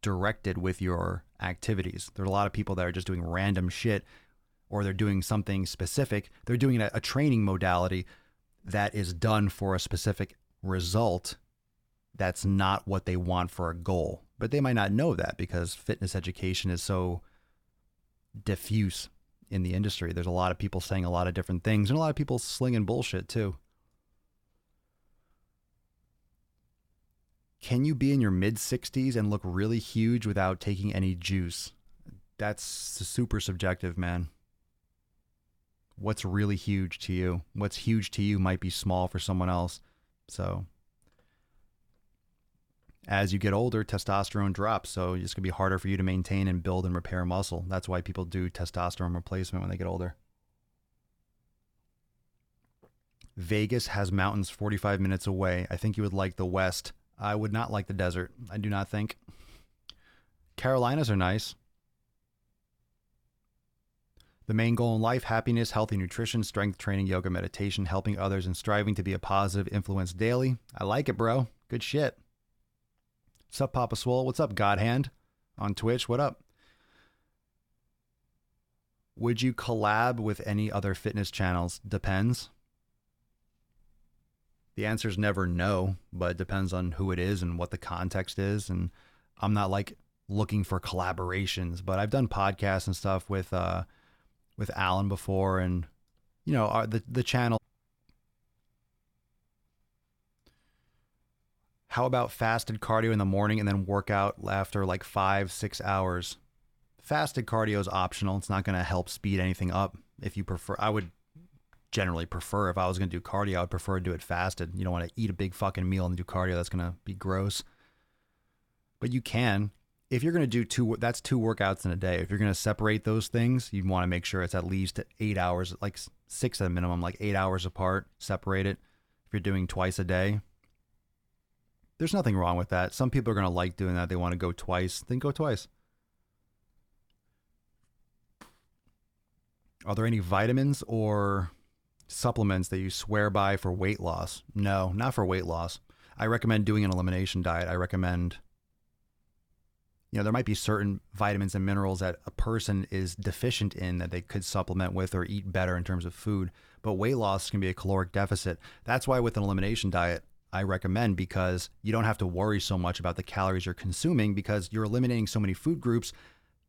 B: directed with your activities. There are a lot of people that are just doing random shit, or they're doing something specific. They're doing a training modality that is done for a specific result that's not what they want for a goal. But they might not know that because fitness education is so diffuse in the industry. There's a lot of people saying a lot of different things and a lot of people slinging bullshit too. Can you be in your mid-60s and look really huge without taking any juice? That's super subjective, man. What's really huge to you? What's huge to you might be small for someone else. So as you get older, testosterone drops. So it's going to be harder for you to maintain and build and repair muscle. That's why people do testosterone replacement when they get older. Vegas has mountains 45 minutes away. I think you would like the West. I would not like the desert. I do not think. Carolinas are nice. The main goal in life: happiness, healthy nutrition, strength training, yoga, meditation, helping others, and striving to be a positive influence daily. I like it, bro. Good shit. What's up, Papa Swole? What's up, Godhand? On Twitch, what up? Would you collab with any other fitness channels? Depends. The answer is never no, but it depends on who it is and what the context is. And I'm not like looking for collaborations, but I've done podcasts and stuff with Alan before, and you know, the channel. How about fasted cardio in the morning and then workout after like 5-6 hours? Fasted cardio is optional. It's not going to help speed anything up. If you prefer, I would generally prefer, if I was going to do cardio, I would prefer to do it fasted. You don't want to eat a big fucking meal and do cardio. That's going to be gross. But you can. If you're going to do that's 2 workouts in a day. If you're going to separate those things, you'd want to make sure it's at least 8 hours, like 6 at a minimum, like 8 hours apart, separate it. If you're doing twice a day, there's nothing wrong with that. Some people are going to like doing that. They want to go twice, then go twice. Are there any vitamins or supplements that you swear by for weight loss? No, not for weight loss. I recommend doing an elimination diet. I recommend, there might be certain vitamins and minerals that a person is deficient in that they could supplement with or eat better in terms of food. But weight loss can be a caloric deficit. That's why with an elimination diet, I recommend, because you don't have to worry so much about the calories you're consuming because you're eliminating so many food groups.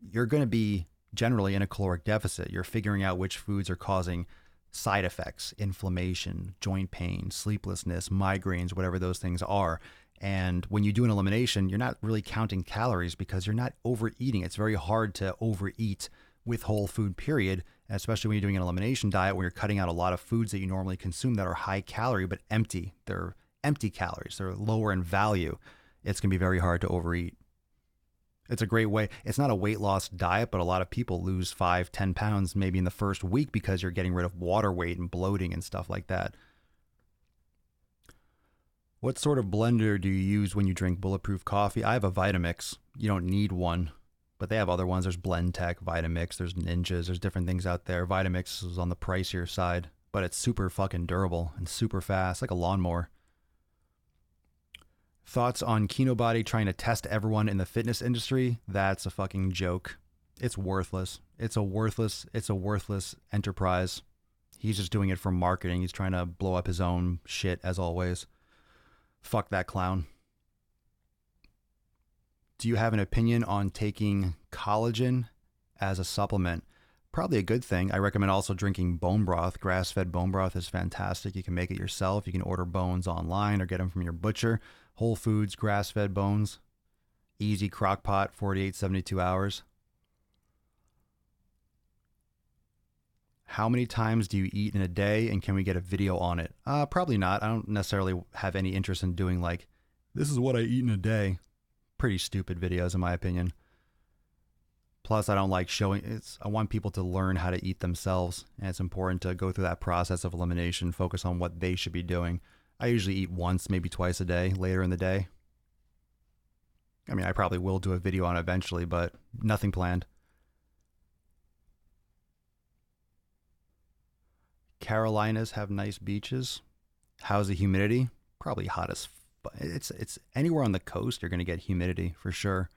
B: You're going to be generally in a caloric deficit. You're figuring out which foods are causing side effects, inflammation, joint pain, sleeplessness, migraines, whatever those things are. And when you do an elimination, you're not really counting calories because you're not overeating. It's very hard to overeat with whole food, period. And especially when you're doing an elimination diet where you're cutting out a lot of foods that you normally consume that are high calorie but empty. They're empty calories. They're lower in value. It's going to be very hard to overeat. It's a great way. It's not a weight loss diet, but a lot of people lose 5-10 pounds maybe in the first week because you're getting rid of water weight and bloating and stuff like that. What sort of blender do you use when you drink bulletproof coffee? I have a Vitamix. You don't need one, but they have other ones. There's Blendtec, Vitamix, there's Ninjas, there's different things out there. Vitamix is on the pricier side, but it's super fucking durable and super fast, like a lawnmower. Thoughts on Kinobody trying to test everyone in the fitness industry? That's a fucking joke. It's worthless. It's a worthless enterprise. He's just doing it for marketing. He's trying to blow up his own shit as always. Fuck that clown. Do you have an opinion on taking collagen as a supplement? Probably a good thing. I recommend also drinking bone broth. Grass-fed bone broth is fantastic. You can make it yourself. You can order bones online or get them from your butcher. Whole Foods, grass-fed bones. Easy crock pot, 48, 72 hours. How many times do you eat in a day, and can we get a video on it? Probably not. I don't necessarily have any interest in doing like, this is what I eat in a day. pretty stupid videos in my opinion. Plus, I don't like showing I want people to learn how to eat themselves, and it's important to go through that process of elimination, focus on what they should be doing. I usually eat once, maybe twice a day, later in the day. I mean, I probably will do a video on it eventually, but nothing planned. Carolinas have nice beaches. How's the humidity? Probably hot as fuck. It's anywhere on the coast, you're going to get humidity for sure.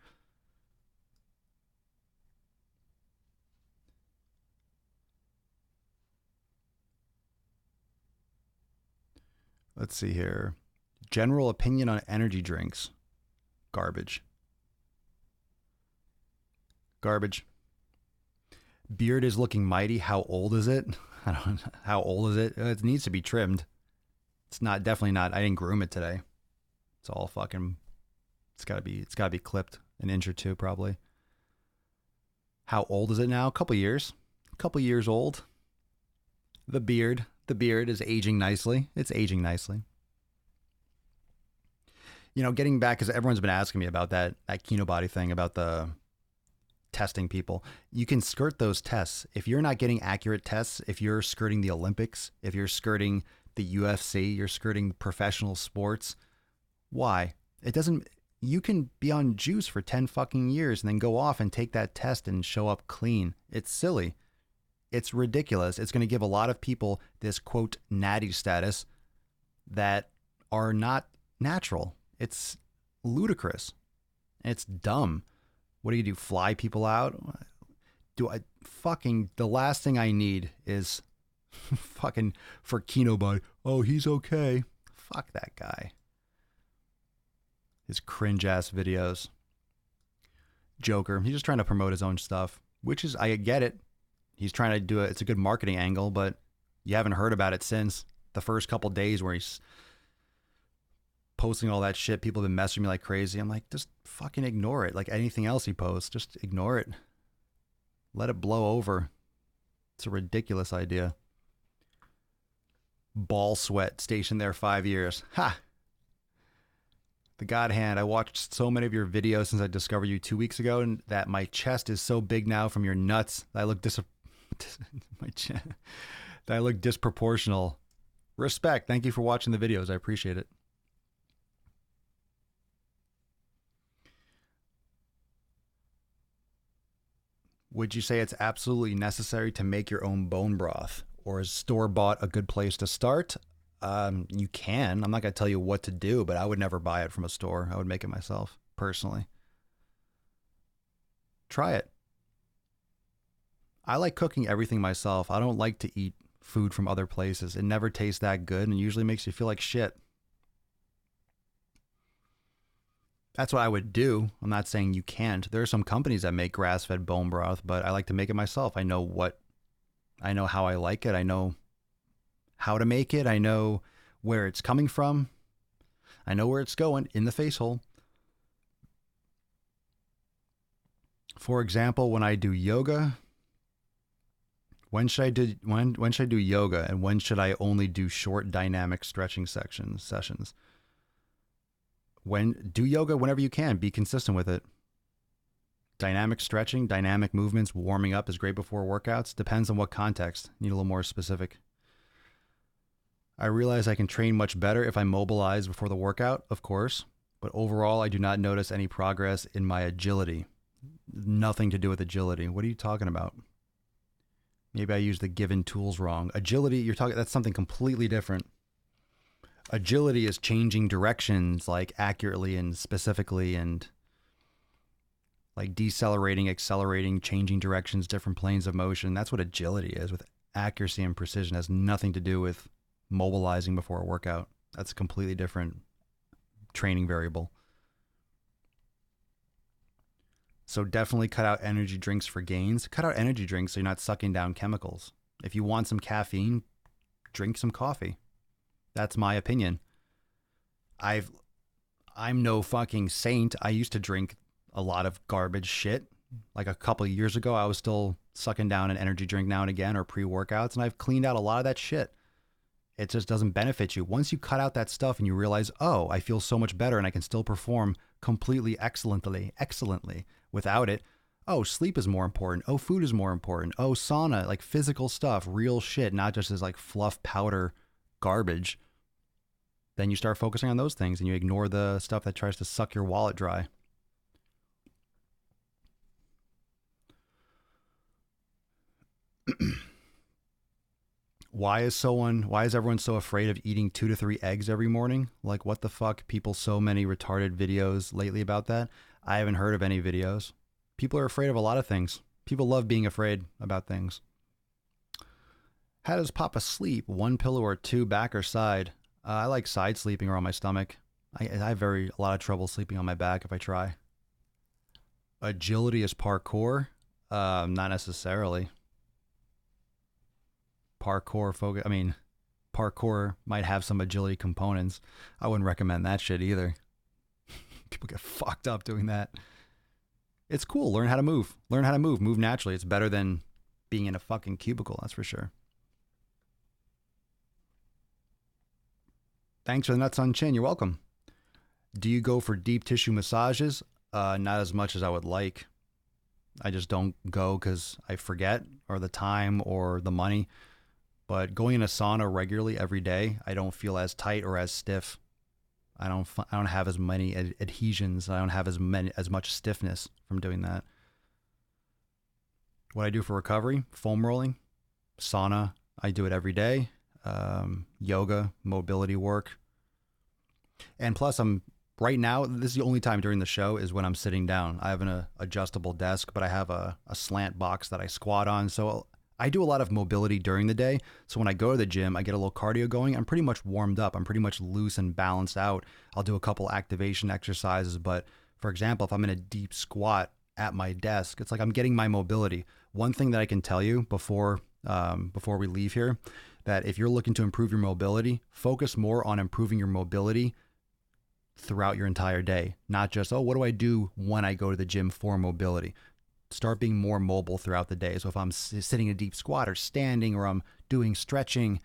B: Let's see here. General opinion on energy drinks. Garbage. Garbage. Beard is looking mighty. How old is it? I don't know. How old is it? It needs to be trimmed. It's not, definitely not. I didn't groom it today. It's all fucking, it's gotta be clipped an inch or two probably. How old is it now? A couple years old. The beard is aging nicely. It's aging nicely. You know, getting back, because everyone's been asking me about that Kino body thing, about the testing people. You can skirt those tests. If you're not getting accurate tests, if you're skirting the Olympics, if you're skirting the UFC, you're skirting professional sports, why? It doesn't, you can be on juice for 10 fucking years and then go off and take that test and show up clean. It's silly. It's ridiculous. It's going to give a lot of people this, quote, natty status that are not natural. It's ludicrous. It's dumb. What do? Fly people out? The last thing I need is fucking for Kino body. Oh, he's okay. Fuck that guy. His cringe ass videos. Joker. He's just trying to promote his own stuff, which is, I get it. He's trying to do it. It's a good marketing angle, but you haven't heard about it since the first couple days where he's posting all that shit. People have been messaging me like crazy. I'm like, just fucking ignore it. Like anything else he posts, just ignore it. Let it blow over. It's a ridiculous idea. Ball sweat, stationed there 5 years. Ha! The God hand. I watched so many of your videos since I discovered you 2 weeks ago, and that my chest is so big now from your nuts that I look that I look disproportional. Respect. Thank you for watching the videos. I appreciate it. Would you say it's absolutely necessary to make your own bone broth, or is store-bought a good place to start? You can. I'm not going to tell you what to do, but I would never buy it from a store. I would make it myself, personally. Try it. I like cooking everything myself. I don't like to eat food from other places. It never tastes that good and usually makes you feel like shit. That's what I would do. I'm not saying you can't. There are some companies that make grass-fed bone broth, but I like to make it myself. I know how I like it. I know how to make it. I know where it's coming from. I know where it's going in the face hole. For example, when I do yoga, when should I do yoga, and when should I only do short dynamic stretching sessions? Do yoga whenever you can. Be consistent with it. Dynamic stretching, dynamic movements, warming up is great before workouts. Depends on what context. Need a little more specific. I realize I can train much better if I mobilize before the workout, of course, but overall I do not notice any progress in my agility. Nothing to do with agility. What are you talking about? Maybe I use the given tools wrong. Agility, that's something completely different. Agility is changing directions like accurately and specifically, and like decelerating, accelerating, changing directions, different planes of motion. That's what agility is, with accuracy and precision. It has nothing to do with mobilizing before a workout. That's a completely different training variable. So definitely cut out energy drinks for gains. Cut out energy drinks so you're not sucking down chemicals. If you want some caffeine, drink some coffee. That's my opinion. I'm no fucking saint. I used to drink a lot of garbage shit. Like a couple of years ago, I was still sucking down an energy drink now and again, or pre-workouts, and I've cleaned out a lot of that shit. it just doesn't benefit you. Once you cut out that stuff and you realize, oh, I feel so much better and I can still perform completely excellently without it. Oh, sleep is more important. Oh, food is more important. Oh, sauna, like physical stuff, real shit, not just as like fluff powder garbage. Then you start focusing on those things and you ignore the stuff that tries to suck your wallet dry. Why is everyone so afraid of eating 2 to 3 eggs every morning? Like, what the fuck? People, so many retarded videos lately about that. I haven't heard of any videos. People are afraid of a lot of things. People love being afraid about things. How does Papa sleep? 1 pillow or 2, back or side? I like side sleeping or on my stomach. I have a lot of trouble sleeping on my back if I try. Agility is parkour? Not necessarily. Parkour might have some agility components. I wouldn't recommend that shit either. People get fucked up doing that. It's cool. Learn how to move. Move naturally. It's better than being in a fucking cubicle, that's for sure. Thanks for the nuts on chin. You're welcome. Do you go for deep tissue massages? Not as much as I would like. I just don't go because I forget, or the time, or the money. But going in a sauna regularly every day, I don't feel as tight or as stiff. I don't have as many adhesions. I don't have as much stiffness from doing that. What I do for recovery: foam rolling, sauna. I do it every day. Yoga, mobility work. And plus, right now, this is the only time during the show is when I'm sitting down. I have an adjustable desk, but I have a slant box that I squat on. So I do a lot of mobility during the day. So when I go to the gym, I get a little cardio going. I'm pretty much warmed up. I'm pretty much loose and balanced out. I'll do a couple activation exercises. But for example, if I'm in a deep squat at my desk, it's like I'm getting my mobility. One thing that I can tell you before we leave here, that if you're looking to improve your mobility, focus more on improving your mobility throughout your entire day. Not just, oh, what do I do when I go to the gym for mobility? Start being more mobile throughout the day. So if I'm sitting in a deep squat or standing, or I'm doing stretching,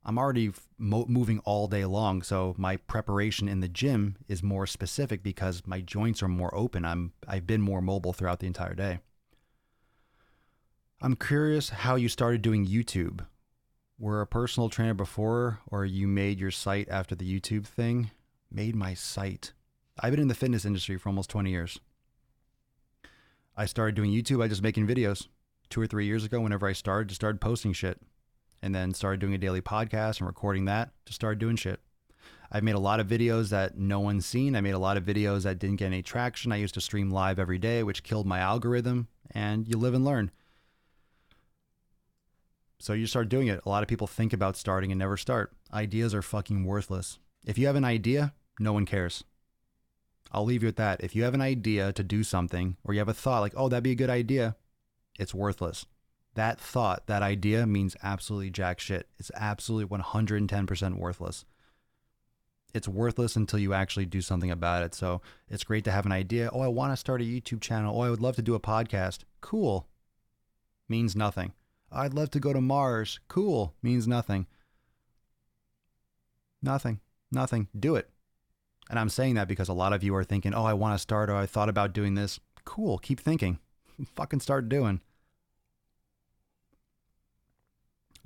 B: I'm already moving all day long. So my preparation in the gym is more specific because my joints are more open. I've been more mobile throughout the entire day. I'm curious how you started doing YouTube. Were a personal trainer before, or you made your site after the YouTube thing? Made my site. I've been in the fitness industry for almost 20 years. I started doing YouTube by just making videos 2 or 3 years ago. Whenever I started posting shit, and then started doing a daily podcast and recording that, just started doing shit. I've made a lot of videos that no one's seen. I made a lot of videos that didn't get any traction. I used to stream live every day, which killed my algorithm, and you live and learn. So you start doing it. A lot of people think about starting and never start. Ideas are fucking worthless. If you have an idea, no one cares. I'll leave you with that. If you have an idea to do something, or you have a thought like, oh, that'd be a good idea, it's worthless. That thought, that idea means absolutely jack shit. It's absolutely 110% worthless. It's worthless until you actually do something about it. So it's great to have an idea. Oh, I want to start a YouTube channel. Oh, I would love to do a podcast. Cool. Means nothing. I'd love to go to Mars. Cool. Means nothing. Nothing. Do it. And I'm saying that because a lot of you are thinking, oh, I want to start, or I thought about doing this. Cool. Keep thinking. Fucking start doing.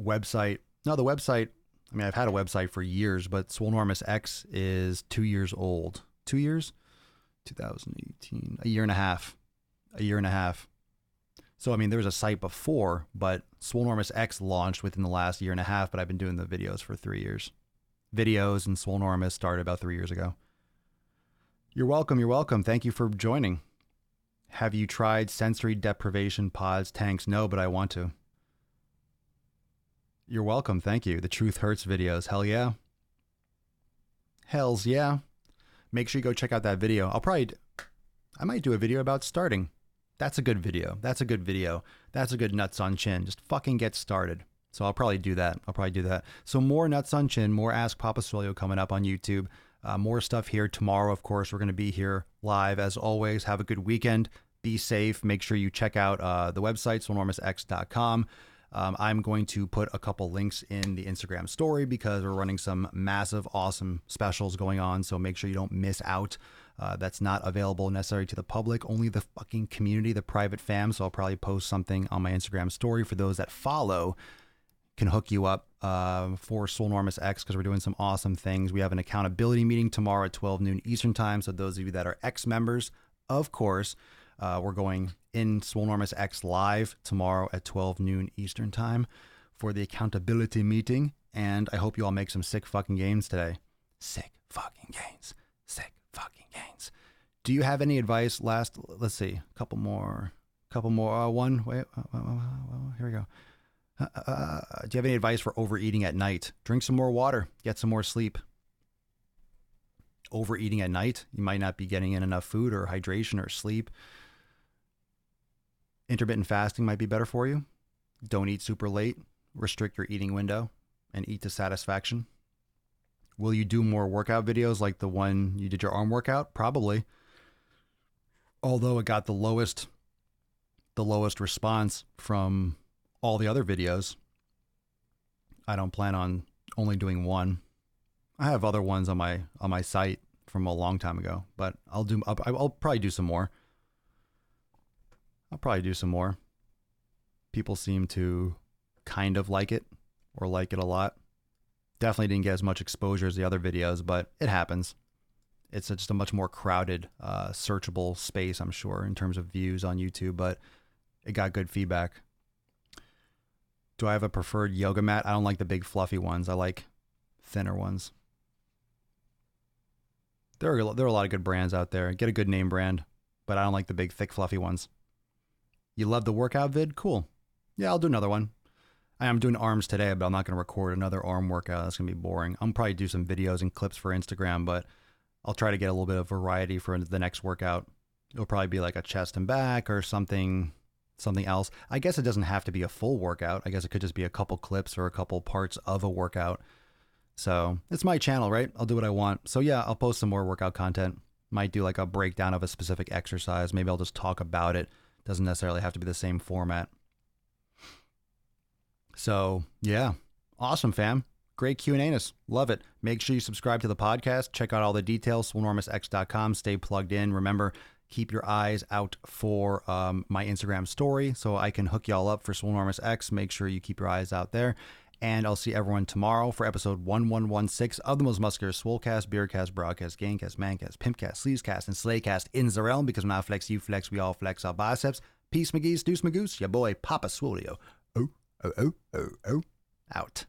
B: Website. No, the website, I mean, I've had a website for years, but Swolenormous X is 2 years old. 2 years? 2018. A year and a half. So, I mean, there was a site before, but Swolenormous X launched within the last year and a half, but I've been doing the videos for 3 years. Videos and Swolenormous started about 3 years ago. You're welcome. Thank you for joining. Have you tried sensory deprivation pods, tanks? No, but I want to. You're welcome. Thank you. The Truth Hurts videos. Hell yeah. Hells yeah. Make sure you go check out that video. I might do a video about starting. That's a good video. That's a good nuts on chin. Just fucking get started. So I'll probably do that. So more nuts on chin, more Ask Papa Swole coming up on YouTube. More stuff here tomorrow. Of course, we're going to be here live as always. Have a good weekend. Be safe. Make sure you check out the website, swolenormousx.com. I'm going to put a couple links in the Instagram story because we're running some massive, awesome specials going on. So make sure you don't miss out. That's not available necessarily to the public, only the fucking community, the private fam. So I'll probably post something on my Instagram story for those that follow. Can hook you up for Swolenormous X because we're doing some awesome things. We have an accountability meeting tomorrow at 12 noon Eastern time. So those of you that are X members, of course, we're going in Swolenormous X live tomorrow at 12 noon Eastern time for the accountability meeting. And I hope you all make some sick fucking gains today. Sick fucking gains. Sick fucking gains. Do you have any advice? Let's see, a couple more. Wait, here we go. Do you have any advice for overeating at night? Drink some more water. Get some more sleep. Overeating at night, you might not be getting in enough food or hydration or sleep. Intermittent fasting might be better for you. Don't eat super late. Restrict your eating window and eat to satisfaction. Will you do more workout videos like the one you did your arm workout? Probably. Although it got the lowest response from all the other videos, I don't plan on only doing one. I have other ones on my site from a long time ago, but I'll probably do some more. People seem to kind of like it or like it a lot. Definitely didn't get as much exposure as the other videos, but it happens. It's just a much more crowded, searchable space, I'm sure, in terms of views on YouTube, but it got good feedback. Do I have a preferred yoga mat? I don't like the big fluffy ones. I like thinner ones. There are a lot of good brands out there. Get a good name brand, but I don't like the big, thick, fluffy ones. You love the workout vid? Cool. Yeah, I'll do another one. I'm doing arms today, but I'm not going to record another arm workout. That's going to be boring. I'm probably do some videos and clips for Instagram, but I'll try to get a little bit of variety for the next workout. It'll probably be like a chest and back or something else. I guess it doesn't have to be a full workout. I guess it could just be a couple clips or a couple parts of a workout. So it's my channel, right? I'll do what I want. So yeah, I'll post some more workout content. Might do like a breakdown of a specific exercise. Maybe I'll just talk about it. Doesn't necessarily have to be the same format. So yeah, awesome fam. Great Q&Anus. Love it. Make sure you subscribe to the podcast. Check out all the details, swolenormousx.com. Stay plugged in. Remember, keep your eyes out for my Instagram story so I can hook y'all up for Swolenormous X. Make sure you keep your eyes out there. And I'll see everyone tomorrow for episode 1116 of the most muscular Swolecast, Beercast, Broadcast, Gamecast, Mancast, Pimpcast, Sleevescast, and Slaycast in the realm. Because when I flex, you flex, we all flex our biceps. Peace, McGee's, deuce, Magoose, your boy, Papa Swolio. Out.